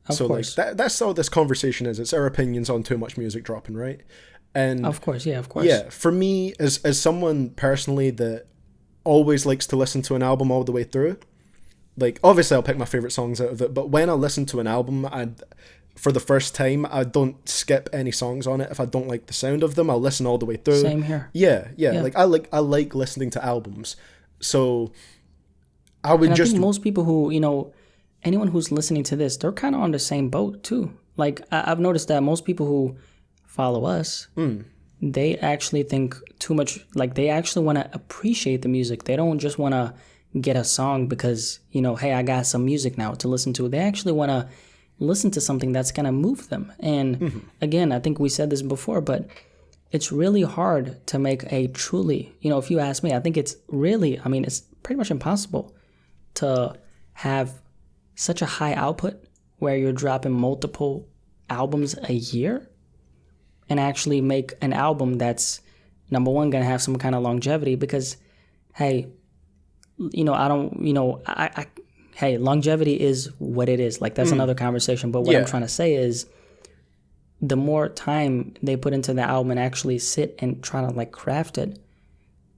Of course. Like, that's all this conversation is. It's our opinions on too much music dropping, right? And of course. Yeah, for me, as someone personally that always likes to listen to an album all the way through, like, obviously I'll pick my favorite songs out of it, but when I listen to an album, for the first time, I don't skip any songs on it. If I don't like the sound of them, I'll listen all the way through. Same here. Yeah. Like, I like listening to albums. So I think most people who, you know, anyone who's listening to this, they're kind of on the same boat too. Like, I've noticed that most people who follow us, they actually think too much, like, they actually want to appreciate the music. They don't just want to get a song because, you know, hey, I got some music now to listen to. They actually want to listen to something that's going to move them. And again, I think we said this before, but it's really hard to make a truly, you know, if you ask me, I think it's really, I mean, it's pretty much impossible to have such a high output where you're dropping multiple albums a year and actually make an album that's, number one, going to have some kind of longevity because, hey, you know, hey, longevity is what it is. Like, that's another conversation. But what I'm trying to say is the more time they put into the album and actually sit and try to, like, craft it,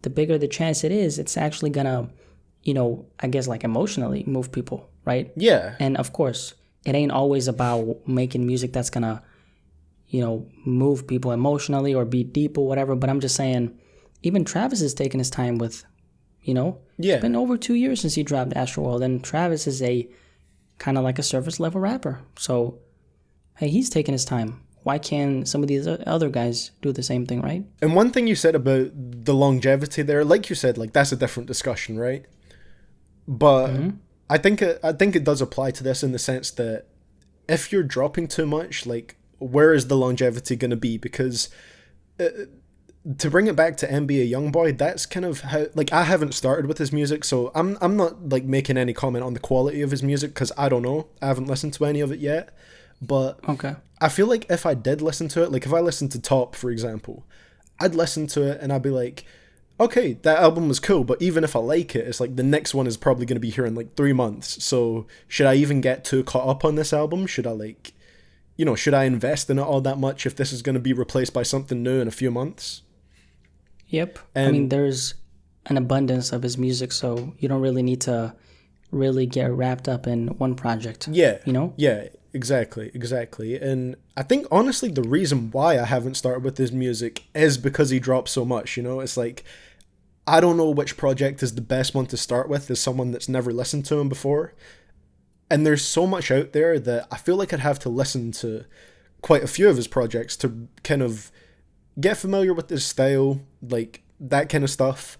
the bigger the chance it is it's actually going to, you know, I guess, like, emotionally move people, right? Yeah. And of course, it ain't always about making music that's going to, you know, move people emotionally or be deep or whatever. But I'm just saying, even Travis is taking his time with, you know, it's been over 2 years since he dropped Astroworld. And Travis is a kind of like a surface level rapper. So, hey, he's taking his time. Why can't some of these other guys do the same thing, right? And one thing you said about the longevity there, like you said, like, that's a different discussion, right? But I think it does apply to this in the sense that if you're dropping too much, like, where is the longevity going to be? Because to bring it back to NBA Youngboy, that's kind of how, like, I haven't started with his music, so I'm not, like, making any comment on the quality of his music because I don't know. I haven't listened to any of it yet. But I feel like if I did listen to it, like, if I listened to Top, for example, I'd listen to it and I'd be like, okay, that album was cool, but even if I like it, it's like the next one is probably going to be here in, like, 3 months. So should I even get too caught up on this album? Should I, like, you know, should I invest in it all that much if this is going to be replaced by something new in a few months? Yep. I mean, there's an abundance of his music, so you don't really need to really get wrapped up in one project. Yeah. You know? Yeah, exactly. And I think, honestly, the reason why I haven't started with his music is because he drops so much, you know? It's like, I don't know which project is the best one to start with as someone that's never listened to him before. And there's so much out there that I feel like I'd have to listen to quite a few of his projects to kind of get familiar with his style, like that kind of stuff.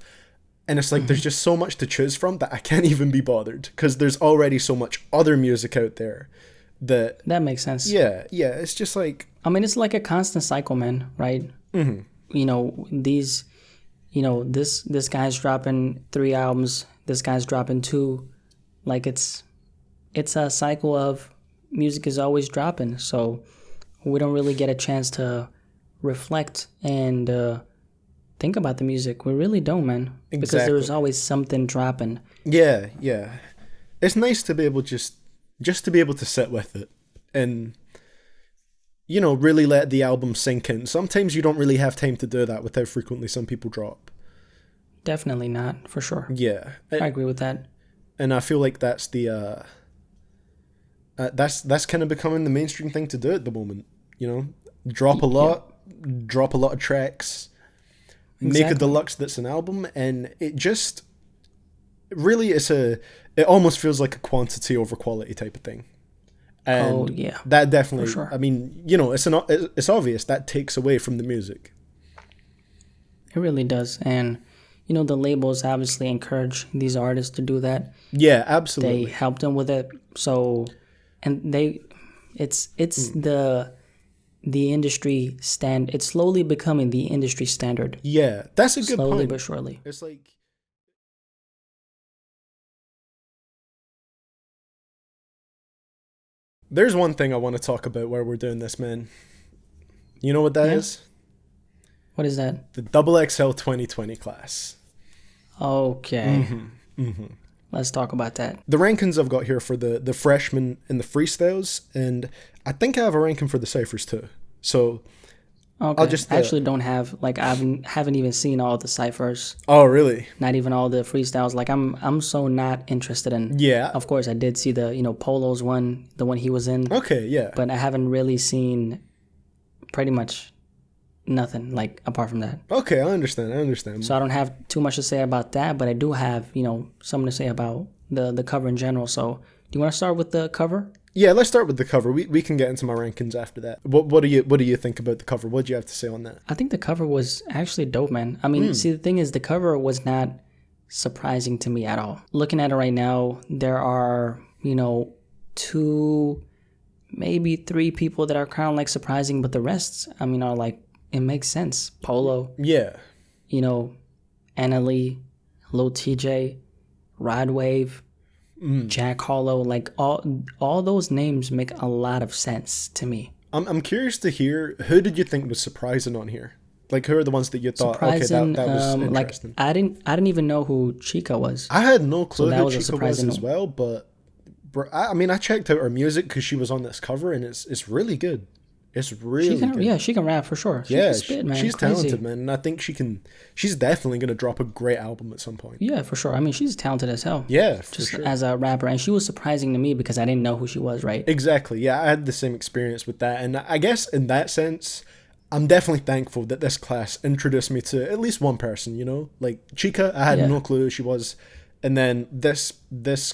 And it's like there's just so much to choose from that I can't even be bothered because there's already so much other music out there that makes sense. Yeah, it's just like, I mean, it's like a constant cycle, man, right? Mm-hmm. You know, these, you know, this guy's dropping 3 albums, this guy's dropping 2. Like it's a cycle of music is always dropping. So we don't really get a chance to reflect and think about the music. We really don't, man. Exactly. Because there's always something dropping. Yeah. It's nice to be able just to be able to sit with it and, you know, really let the album sink in. Sometimes you don't really have time to do that with how frequently some people drop. Definitely not, for sure. Yeah. I agree with that. And I feel like that's the that's kind of becoming the mainstream thing to do at the moment. You know, drop a lot of tracks, make a deluxe that's an album, and it just really it almost feels like a quantity over quality type of thing. And that definitely, sure. I mean, you know, it's obvious that takes away from the music. It really does. And, you know, the labels obviously encourage these artists to do that. Yeah, absolutely. They help them with it. So, and it's the industry it's slowly becoming the industry standard. Yeah, that's a good point. Slowly but surely. It's like, there's one thing I want to talk about while we're doing this, man. You know what that is? What is that? The XXL 2020 class. Okay. Let's talk about that. The rankings I've got here for the freshmen and the freestyles, and I think I have a ranking for the ciphers too. So okay. I'll just... I actually don't have, like, I haven't even seen all the ciphers. Oh, really? Not even all the freestyles. Like, I'm so not interested in... Yeah. Of course, I did see the, you know, Polo's one, the one he was in. Okay, yeah. But I haven't really seen pretty much nothing, like, apart from that. Okay, I understand. So I don't have too much to say about that, but I do have, you know, something to say about the cover in general. So do you want to start with the cover? Yeah, let's start with the cover. We can get into my rankings after that. What do you think about the cover? What do you have to say on that? I think the cover was actually dope, man. I mean, see, the thing is, the cover was not surprising to me at all. Looking at it right now, there are, you know, 2, maybe 3 people that are kind of like surprising, but the rest, I mean, are like, it makes sense. Polo. Yeah. You know, Anna Lee, Lil TJ, Rod Wave, Jack Harlow, like all those names make a lot of sense to me. I'm curious to hear, who did you think was surprising on here? Like, who are the ones that you thought, surprising, that was interesting? Like, I didn't even know who Chica was. I had no clue So who Chica was as well, but I mean, I checked out her music because she was on this cover, and it's really good. It's really good. Yeah, she can rap for sure. She can spit, man. She's Crazy. talented, man, and I think she's definitely going to drop a great album at some point. Yeah, for sure. I mean, she's talented as hell. Yeah, for just sure. As a rapper, and she was surprising to me because I didn't know who she was, right? Exactly. Yeah, I had the same experience with that, and I guess in that sense, I'm definitely thankful that this class introduced me to at least one person. You know, like Chica, I had no clue who she was. And then this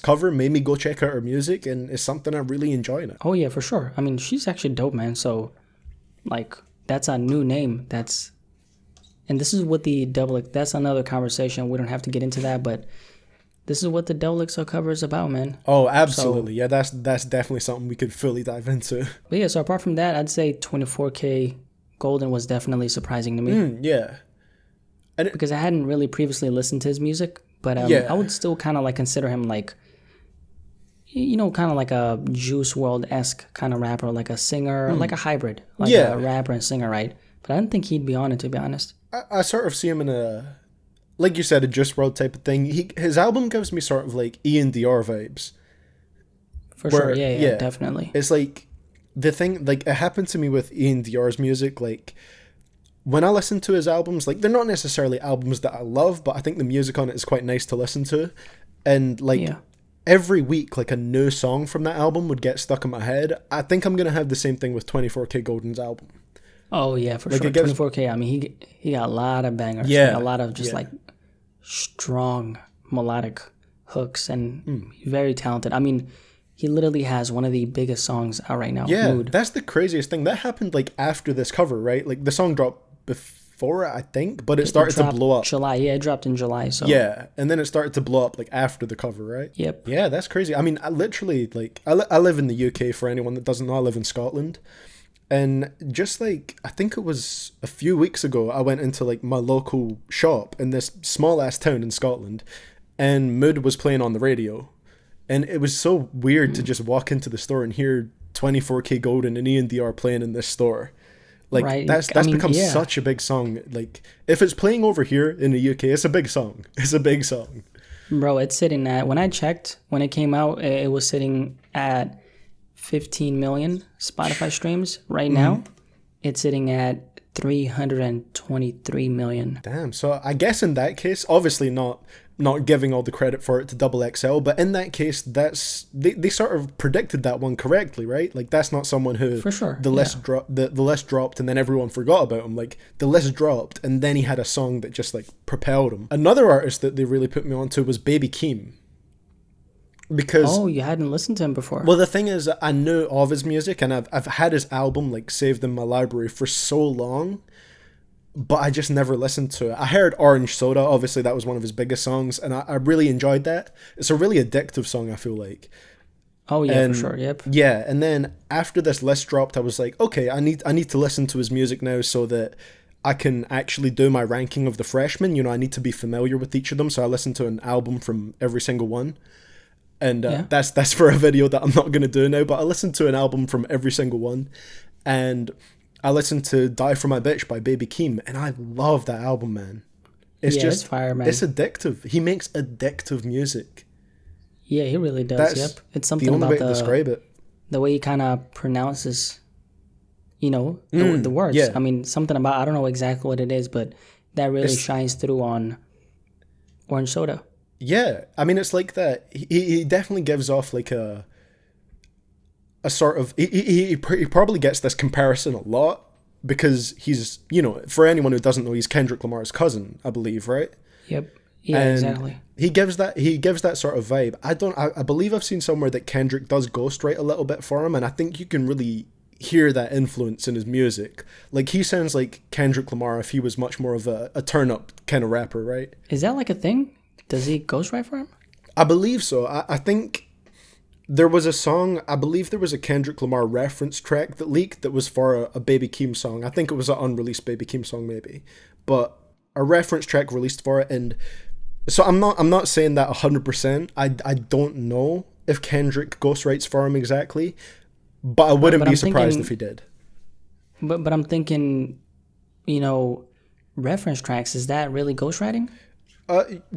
cover made me go check out her music, and it's something I really enjoy now. Oh yeah, for sure. I mean, she's actually dope, man. So, like, that's a new name. And this is what the double. That's another conversation. We don't have to get into that, but this is what the double XL cover is about, man. Oh, absolutely. Yeah, that's definitely something we could fully dive into. But yeah, so apart from that, I'd say 24K Golden was definitely surprising to me. Yeah. And because I hadn't really previously listened to his music. But I would still kind of like consider him like, you know, kind of like a Juice WRLD-esque kind of rapper, like a singer, like a hybrid, like a rapper and singer, right? But I didn't think he'd be on it, to be honest. I sort of see him in a, like you said, a Juice WRLD type of thing. His album gives me sort of like Ian Dior vibes. For sure, yeah, definitely. It's like the thing, like it happened to me with Ian Dior's music, like when I listen to his albums, like they're not necessarily albums that I love, but I think the music on it is quite nice to listen to. And like every week, like a new song from that album would get stuck in my head. I think I'm going to have the same thing with 24K Golden's album. Oh yeah, for sure. 24K, I mean, he got a lot of bangers. Yeah. Like, a lot of just like strong melodic hooks and very talented. I mean, He literally has one of the biggest songs out right now. Yeah, Mood. that's the craziest thing. That happened like after this cover, right? Like the song dropped before it, I think, but it started to dropped blow up. July. Yeah, it dropped in July. So Yeah, and then it started to blow up like after the cover, right? Yep. Yeah, that's crazy. I mean, I literally like I live in the UK. For anyone that doesn't know, I live in Scotland. And just like, I think it was a few weeks ago, I went into like my local shop in this small ass town in Scotland, and Mood was playing on the radio. And it was so weird to just walk into the store and hear 24K Golden and ENDR playing in this store. Like, Right. that's become such a big song. Like, if it's playing over here in the UK, it's a big song. It's a big song. Bro, it's sitting at, when I checked, when it came out, it was sitting at 15 million Spotify streams. Right now, it's sitting at 323 million. Damn. So I guess in that case, obviously not giving all the credit for it to Double XL, but in that case, that's they sort of predicted that one correctly, right? Like that's not someone who For sure, the list the list dropped and then everyone forgot about him. Like the list dropped and then he had a song that just like propelled him. Another artist that they really put me onto was Baby Keem. Because you hadn't listened to him before. well, the thing is, I knew of his music and I've had his album like saved in my library for so long, but I just never listened to it. I heard Orange Soda, obviously that was one of his biggest songs, and I really enjoyed that. It's a really addictive song, I feel like. Oh yeah, And for sure. Yep. yeah, and then after this list dropped, I was like, okay, I need to listen to his music now so that I can actually do my ranking of the freshmen. You know, I need to be familiar with each of them, so I listened to an album from every single one. And that's for a video that I'm not going to do now, but I listened to an album from every single one. And I listened to Die For My Bitch by Baby Keem, and I love that album, man. It's it's fire, man. It's addictive. He makes addictive music. Yeah, he really does. That's Yep. It's something the only about way to describe it. the way he kind of pronounces, the words. yeah. I mean, something about, I don't know exactly what it is, but that really shines through on Orange Soda. Yeah, I mean, it's like that. He definitely gives off like a sort of. He probably gets this comparison a lot because he's, for anyone who doesn't know, he's Kendrick Lamar's cousin, I believe, right? Yep. Yeah, And exactly. He gives that sort of vibe. I believe I've seen somewhere that Kendrick does ghostwrite a little bit for him, and I think you can really hear that influence in his music. Like he sounds like Kendrick Lamar if he was much more of a turn up kind of rapper, right? Is that like a thing? Does he ghostwrite for him? I believe so. I think there was a song, I believe there was a Kendrick Lamar reference track that leaked that was for a Baby Keem song. I think it was an unreleased Baby Keem song maybe. But a reference track released for it, and so I'm not saying that 100%. I don't know if Kendrick ghostwrites for him exactly, but I wouldn't be surprised if he did. But I'm thinking, reference tracks, is that really ghostwriting?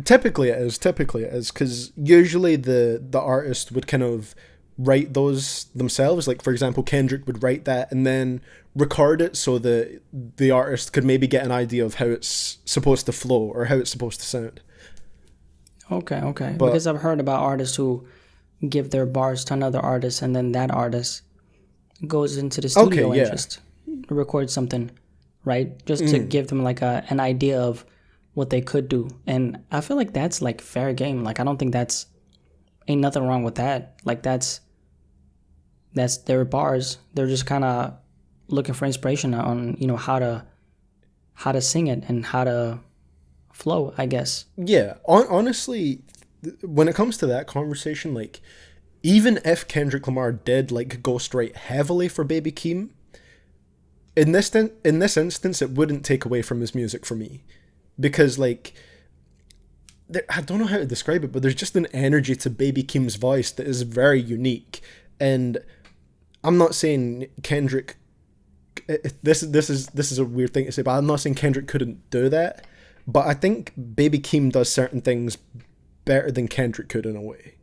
Typically it is, because usually the artist would kind of write those themselves. Like for example, Kendrick would write that and then record it so that the artist could maybe get an idea of how it's supposed to flow or how it's supposed to sound. Okay. Because I've heard about artists who give their bars to another artist and then that artist goes into the studio and just records something, right? Just to give them like an idea of what they could do. And I feel like that's like fair game. Like I don't think ain't nothing wrong with that. Like that's their bars. They're just kind of looking for inspiration on how to sing it and how to flow, I guess. Yeah, honestly, when it comes to that conversation, like even if Kendrick Lamar did like ghostwrite heavily for Baby Keem, in this instance, it wouldn't take away from his music for me, because like I don't know how to describe it, but there's just an energy to Baby Keem's voice that is very unique. And I'm not saying Kendrick. This is a weird thing to say, but I'm not saying Kendrick couldn't do that. But I think Baby Keem does certain things better than Kendrick could in a way.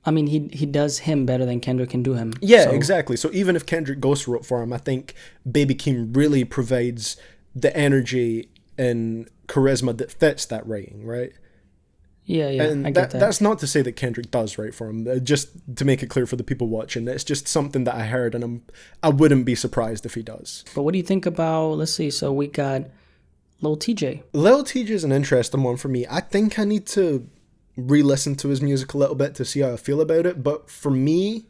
I mean, he does him better than Kendrick can do him. Yeah, exactly. So even if Kendrick ghost wrote for him, I think Baby Keem really provides the energy and charisma that fits that writing, right? Yeah, and I get that. That's not to say that Kendrick does write for him. Just to make it clear for the people watching, it's just something that I heard, and I wouldn't be surprised if he does. But what do you think about? Let's see. So we got Lil TJ. Lil TJ is an interesting one for me. I think I need to re-listen to his music a little bit to see how I feel about it. But for me,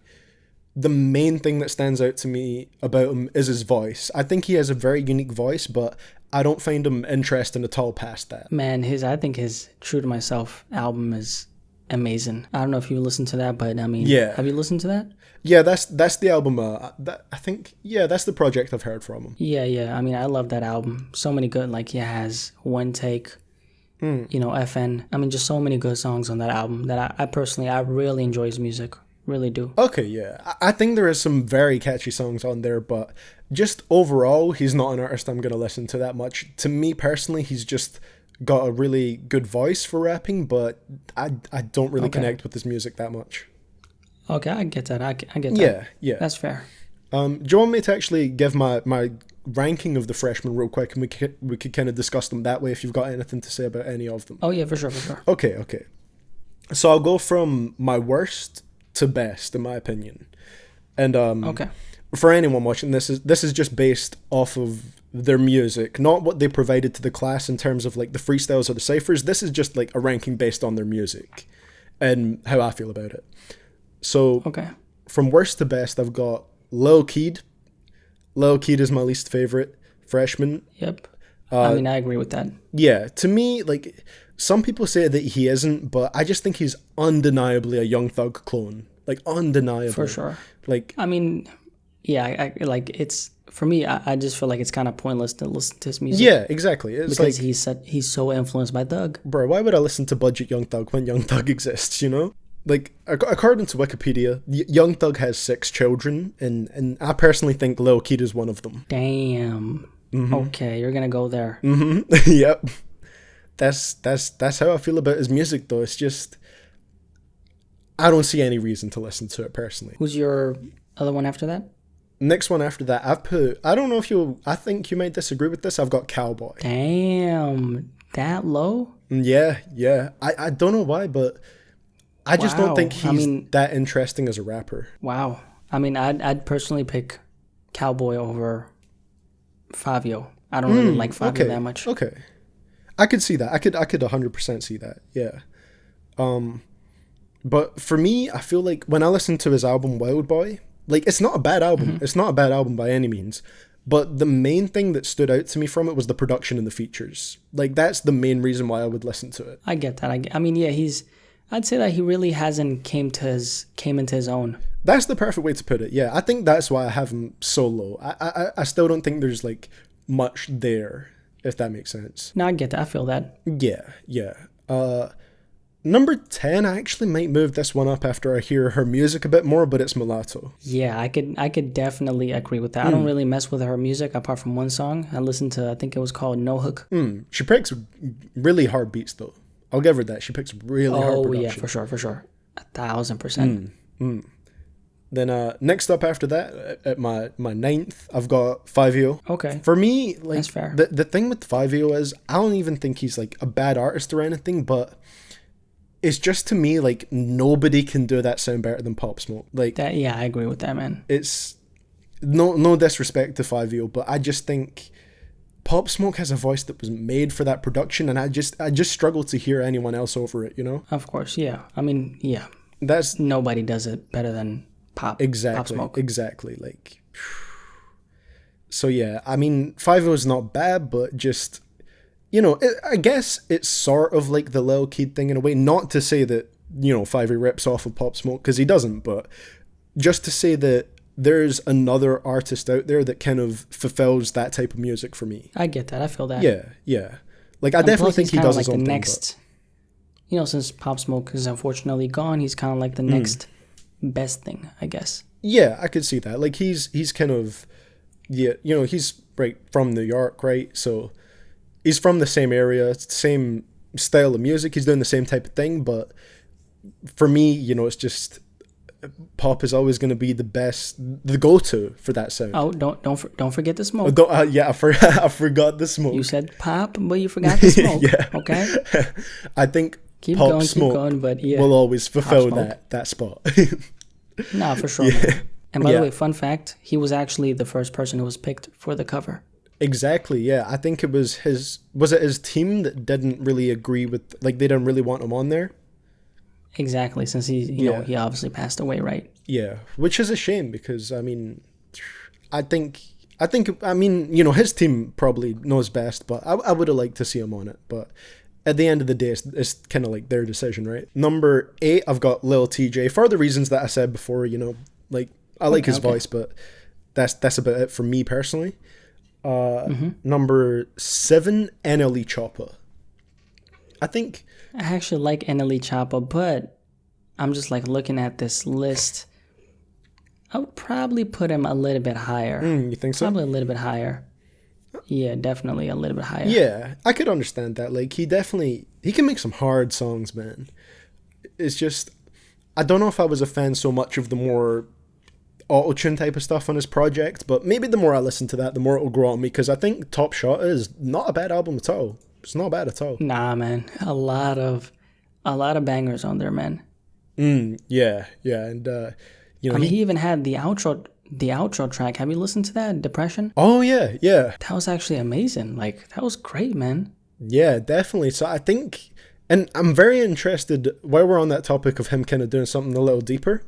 the main thing that stands out to me about him is his voice. I think he has a very unique voice, but I don't find him interesting at all past that. Man, I think his True to Myself album is amazing. I don't know if you listened to that, but I mean, Yeah. have you listened to that? Yeah, that's the album. I think, yeah, that's the project I've heard from him. Yeah. I mean, I love that album. So many good, like he has One Take, FN. I mean, just so many good songs on that album that I personally, I really enjoy his music. Really do. Okay, yeah. I think there is some very catchy songs on there, but just overall, he's not an artist I'm going to listen to that much. To me personally, he's just got a really good voice for rapping, but I don't really connect with his music that much. Okay, I get that. I get that. Yeah. That's fair. Do you want me to actually give my ranking of the freshmen real quick, and we could kind of discuss them that way if you've got anything to say about any of them? Oh, yeah, for sure. Okay. So I'll go from my worst to best, in my opinion. And Okay. for anyone watching, this is just based off of their music, not what they provided to the class in terms of like the freestyles or the ciphers. This is just like a ranking based on their music and how I feel about it. So Okay. from worst to best, I've got Lil Keed. Lil Keed is my least favorite freshman. Yep. I mean, I agree with that. Yeah, to me, like, some people say that he isn't, but I just think he's undeniably a Young Thug clone. Like, undeniably. For sure. Like, I mean, yeah, I like it's for me. I just feel like it's kind of pointless to listen to his music. yeah, exactly. It's because like, he's so influenced by Thug. bro, why would I listen to Budget Young Thug when Young Thug exists, you know? Like, according to Wikipedia, Young Thug has 6 children, and I personally think Lil Keed is one of them. Damn. Okay, you're gonna go there. Yep. That's how I feel about his music, though. It's just, I don't see any reason to listen to it personally. Who's your other one after that? Next one after that, I don't know if I think you might disagree with this. I've got Cowboy. Damn, that low? Yeah. I don't know why, but I just don't Wow. think he's that interesting as a rapper. Wow. I mean, I'd personally pick Cowboy over Fabio. I don't really like Fabio that much. Okay. I could see that. I could 100% see that. Yeah. But for me, I feel like when I listen to his album Wild Boy, like, it's not a bad album. It's not a bad album by any means. But the main thing that stood out to me from it was the production and the features. Like, that's the main reason why I would listen to it. I get that. I mean, yeah, I'd say that he really hasn't came into his own. That's the perfect way to put it. Yeah, I think that's why I have him so low. I still don't think there's like much there, if that makes sense. No, I get that. I feel that. Yeah. Number 10, I actually might move this one up after I hear her music a bit more, but it's Mulatto. Yeah, I could definitely agree with that. I don't really mess with her music apart from one song. I listened to, I think it was called No Hook. She picks really hard beats though. I'll give her that. She picks really hard production. Oh yeah, for sure. 1,000%. Then next up after that, at my 9th, I've got 5EO. Okay. For me, like, That's fair. The thing with 5EO is I don't even think he's like a bad artist or anything, but it's just, to me, like, nobody can do that sound better than Pop Smoke. Like That, yeah, I agree with that, man. It's no disrespect to 5EO, but I just think Pop Smoke has a voice that was made for that production, and I just struggle to hear anyone else over it, you know? Of course, yeah. I mean, yeah. That's Nobody does it better than Pop Smoke. Exactly. Like, so yeah, I mean, 5EO is not bad, but just, you know, I guess it's sort of like the Lil Keed thing in a way. Not to say that, you know, 5EO rips off of Pop Smoke, because he doesn't, but just to say that there's another artist out there that kind of fulfills that type of music for me. I get that. I feel that. Yeah. Like, I definitely think he does his own thing. Next, you know, since Pop Smoke is unfortunately gone, he's kind of like the next best thing, I guess. Yeah, I could see that. Like, he's kind of, yeah, you know, he's right from New York, right? So he's from the same area, same style of music. He's doing the same type of thing. But for me, you know, it's just, Pop is always going to be the go-to for that sound. Oh, don't forget the smoke. I forgot the smoke. You said Pop, but you forgot the smoke. Yeah. Okay. I think Keep Pop going, Smoke but yeah. will always fulfill Smoke. that spot. Nah, for sure. Yeah. And by Yeah. the way, fun fact, he was actually the first person who was picked for the cover. Exactly, yeah. I think it was his team that didn't really agree with, like, they didn't really want him on there? Exactly, since you know, he obviously passed away, right? Yeah, which is a shame because I mean, I think I mean, you know, his team probably knows best, but I would have liked to see him on it. But at the end of the day, it's kind of like their decision, right? Number 8, I've got Lil TJ for the reasons that I said before. You know, like I like his voice, but that's about it for me personally. Number 7, NLE Choppa. I think I actually like NLE Choppa, but I'm just like looking at this list. I would probably put him a little bit higher. You think so? Probably a little bit higher. Yeah, definitely a little bit higher. Yeah, I could understand that. Like he can make some hard songs, man. It's just I don't know if I was a fan so much of the more auto-tune type of stuff on his project, but maybe the more I listen to that, the more it'll grow on me, because I think Top Shot is not a bad album at all. It's not bad at all. Nah, man. A lot of bangers on there, man. Yeah, and you know, I mean, he even had the outro track. Have you listened to that? Depression? Oh yeah. That was actually amazing. Like, that was great, man. Yeah, definitely. So I think, and I'm very interested, while we're on that topic of him kind of doing something a little deeper,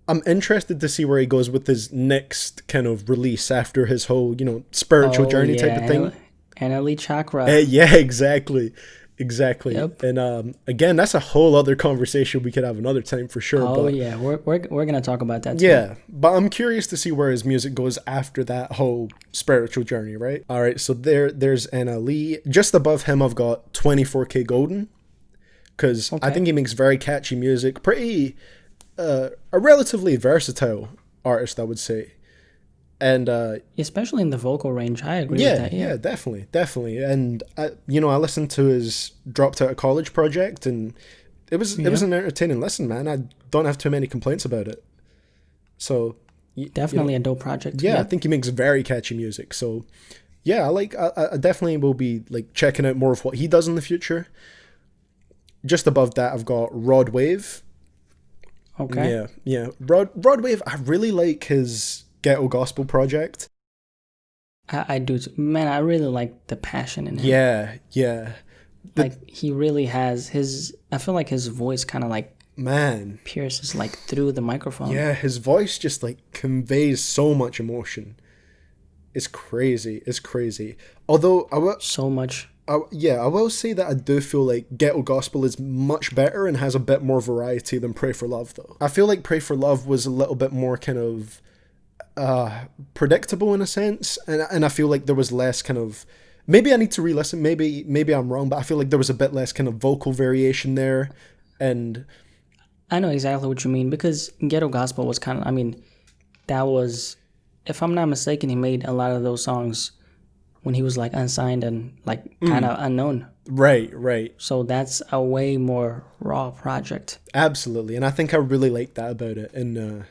I'm interested to see where he goes with his next kind of release after his whole, you know, spiritual journey type of thing. NLE Chakra. Yeah, exactly. Yep. And again, that's a whole other conversation we could have another time for sure. Oh, yeah. We're gonna talk about that too. Yeah, but I'm curious to see where his music goes after that whole spiritual journey, right? All right, so there's NLE. Just above him, I've got 24K Golden, because I think he makes very catchy music. Pretty, a relatively versatile artist, I would say. And especially in the vocal range, I agree with that. Yeah, definitely. And I listened to his Dropped Out of College project, and it was an entertaining listen, man. I don't have too many complaints about it. So definitely a dope project. Yeah, I think he makes very catchy music. So yeah, I definitely will be like checking out more of what he does in the future. Just above that, I've got Rod Wave. Okay. Yeah. Rod Wave. I really like his Ghetto Gospel project. I do, man. I really like the passion in him. Yeah. Like he really has his. I feel like his voice kind of like pierces like through the microphone. Yeah, his voice just like conveys so much emotion. It's crazy. Although so much. I will say that I do feel like Ghetto Gospel is much better and has a bit more variety than Pray for Love, though. I feel like Pray for Love was a little bit more kind of predictable in a sense, and I feel like there was less kind of, maybe I need to re-listen, maybe I'm wrong, but I feel like there was a bit less kind of vocal variation there. And I know exactly what you mean, because Ghetto Gospel was kind of, I mean, that was, if I'm not mistaken, he made a lot of those songs when he was like unsigned and like kind of unknown. Right. So that's a way more raw project. Absolutely. And I think I really like that about it. And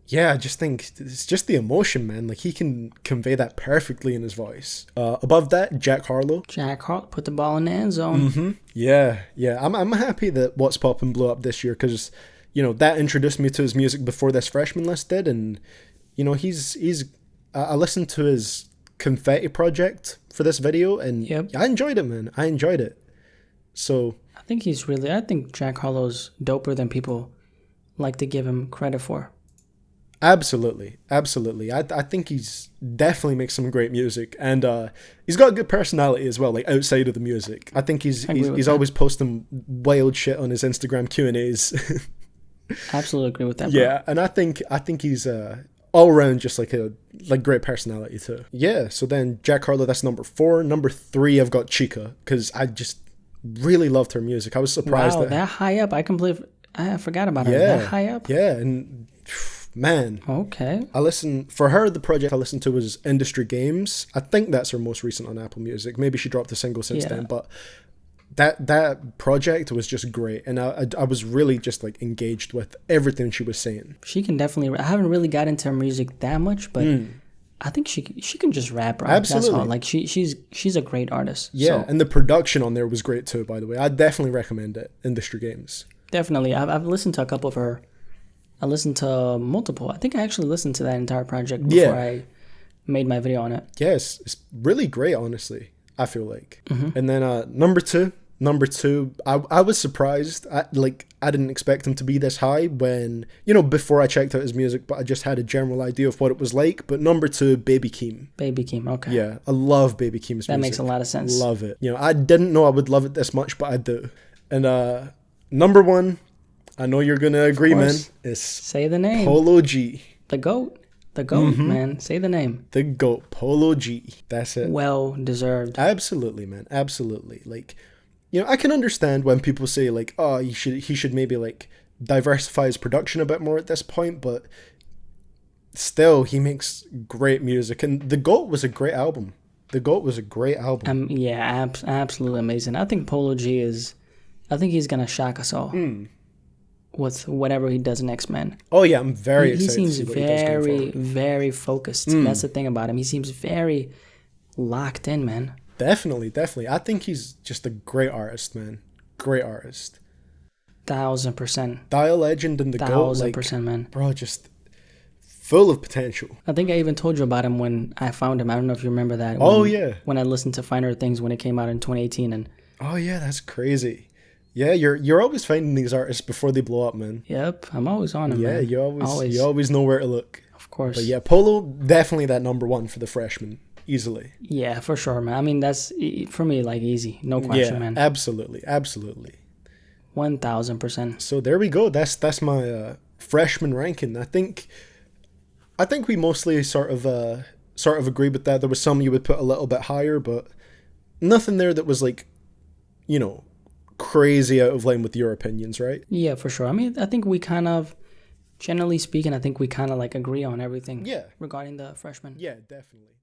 yeah, I just think it's just the emotion, man. Like he can convey that perfectly in his voice. Above that, Jack Harlow. Put the ball in the end zone. Yeah. I'm happy that What's Poppin' blew up this year, because, you know, that introduced me to his music before this freshman list did. And, you know, I listened to his Confetti project for this video, and I enjoyed it, man. I enjoyed it. So I think Jack Harlow's doper than people like to give him credit for. Absolutely. I think he's definitely makes some great music, and he's got a good personality as well, like outside of the music. I think he's always posting wild shit on his Instagram Q&As. Absolutely agree with that, bro. Yeah, and I think he's all around just like a great personality too. Yeah, so then Jack Harlow, that's number 4. Number 3, I've got Chica, because I just really loved her music. I was surprised that high up. I forgot about her. That high up. Yeah, and man. Okay. The project I listened to was Industry Games. I think that's her most recent on Apple Music. Maybe she dropped a single since then, but that project was just great, and I was really just like engaged with everything she was saying. She can definitely. I haven't really got into her music that much, but I think she can just rap. Right? Absolutely. That's all. Like she's a great artist. Yeah, and the production on there was great too. By the way, I definitely recommend it. Industry Games. Definitely, I've listened to a couple of her. I listened to multiple. I think I actually listened to that entire project before I made my video on it. Yes, it's really great, honestly, I feel like. And then number two, I was surprised. I didn't expect him to be this high when, before I checked out his music, but I just had a general idea of what it was like. But number 2, Baby Keem. Baby Keem, okay. Yeah, I love Baby Keem's music. That makes a lot of sense. Love it. I didn't know I would love it this much, but I do. And number 1, I know you're going to agree, man, is say the name. Polo G. The GOAT. The GOAT, man. Say the name. The GOAT, Polo G. That's it. Well deserved. Absolutely, man. Absolutely. Like, I can understand when people say, like, oh, he should maybe, like, diversify his production a bit more at this point, but still, he makes great music. And The GOAT was a great album. The GOAT was a great album. Yeah, absolutely amazing. I think Polo G I think he's going to shock us all. With whatever he does next, man. Oh yeah, I'm very excited. He seems to see what he does going very, forward. very focused. That's the thing about him. He seems very locked in, man. Definitely. I think he's just a great artist, man. Great artist. 1000%. Dial Legend and the GOAT, 1000%, man. Bro, just full of potential. I think I even told you about him when I found him. I don't know if you remember that. When I listened to Finer Things when it came out in 2018, and oh yeah, that's crazy. Yeah, you're always finding these artists before they blow up, man. Yep, I'm always on them. Yeah, man. you always know where to look. Of course. But yeah, Polo, definitely that number 1 for the freshman, easily. Yeah, for sure, man. I mean, that's for me like easy, no question, man. Absolutely. 1000%. So there we go. That's my freshman ranking. I think we mostly sort of agree with that. There was some you would put a little bit higher, but nothing there that was like, crazy out of line with your opinions, right? Yeah, for sure. I mean, I think we kind of, generally speaking, I think we kind of like agree on everything. Yeah. Regarding the freshmen. Yeah, definitely.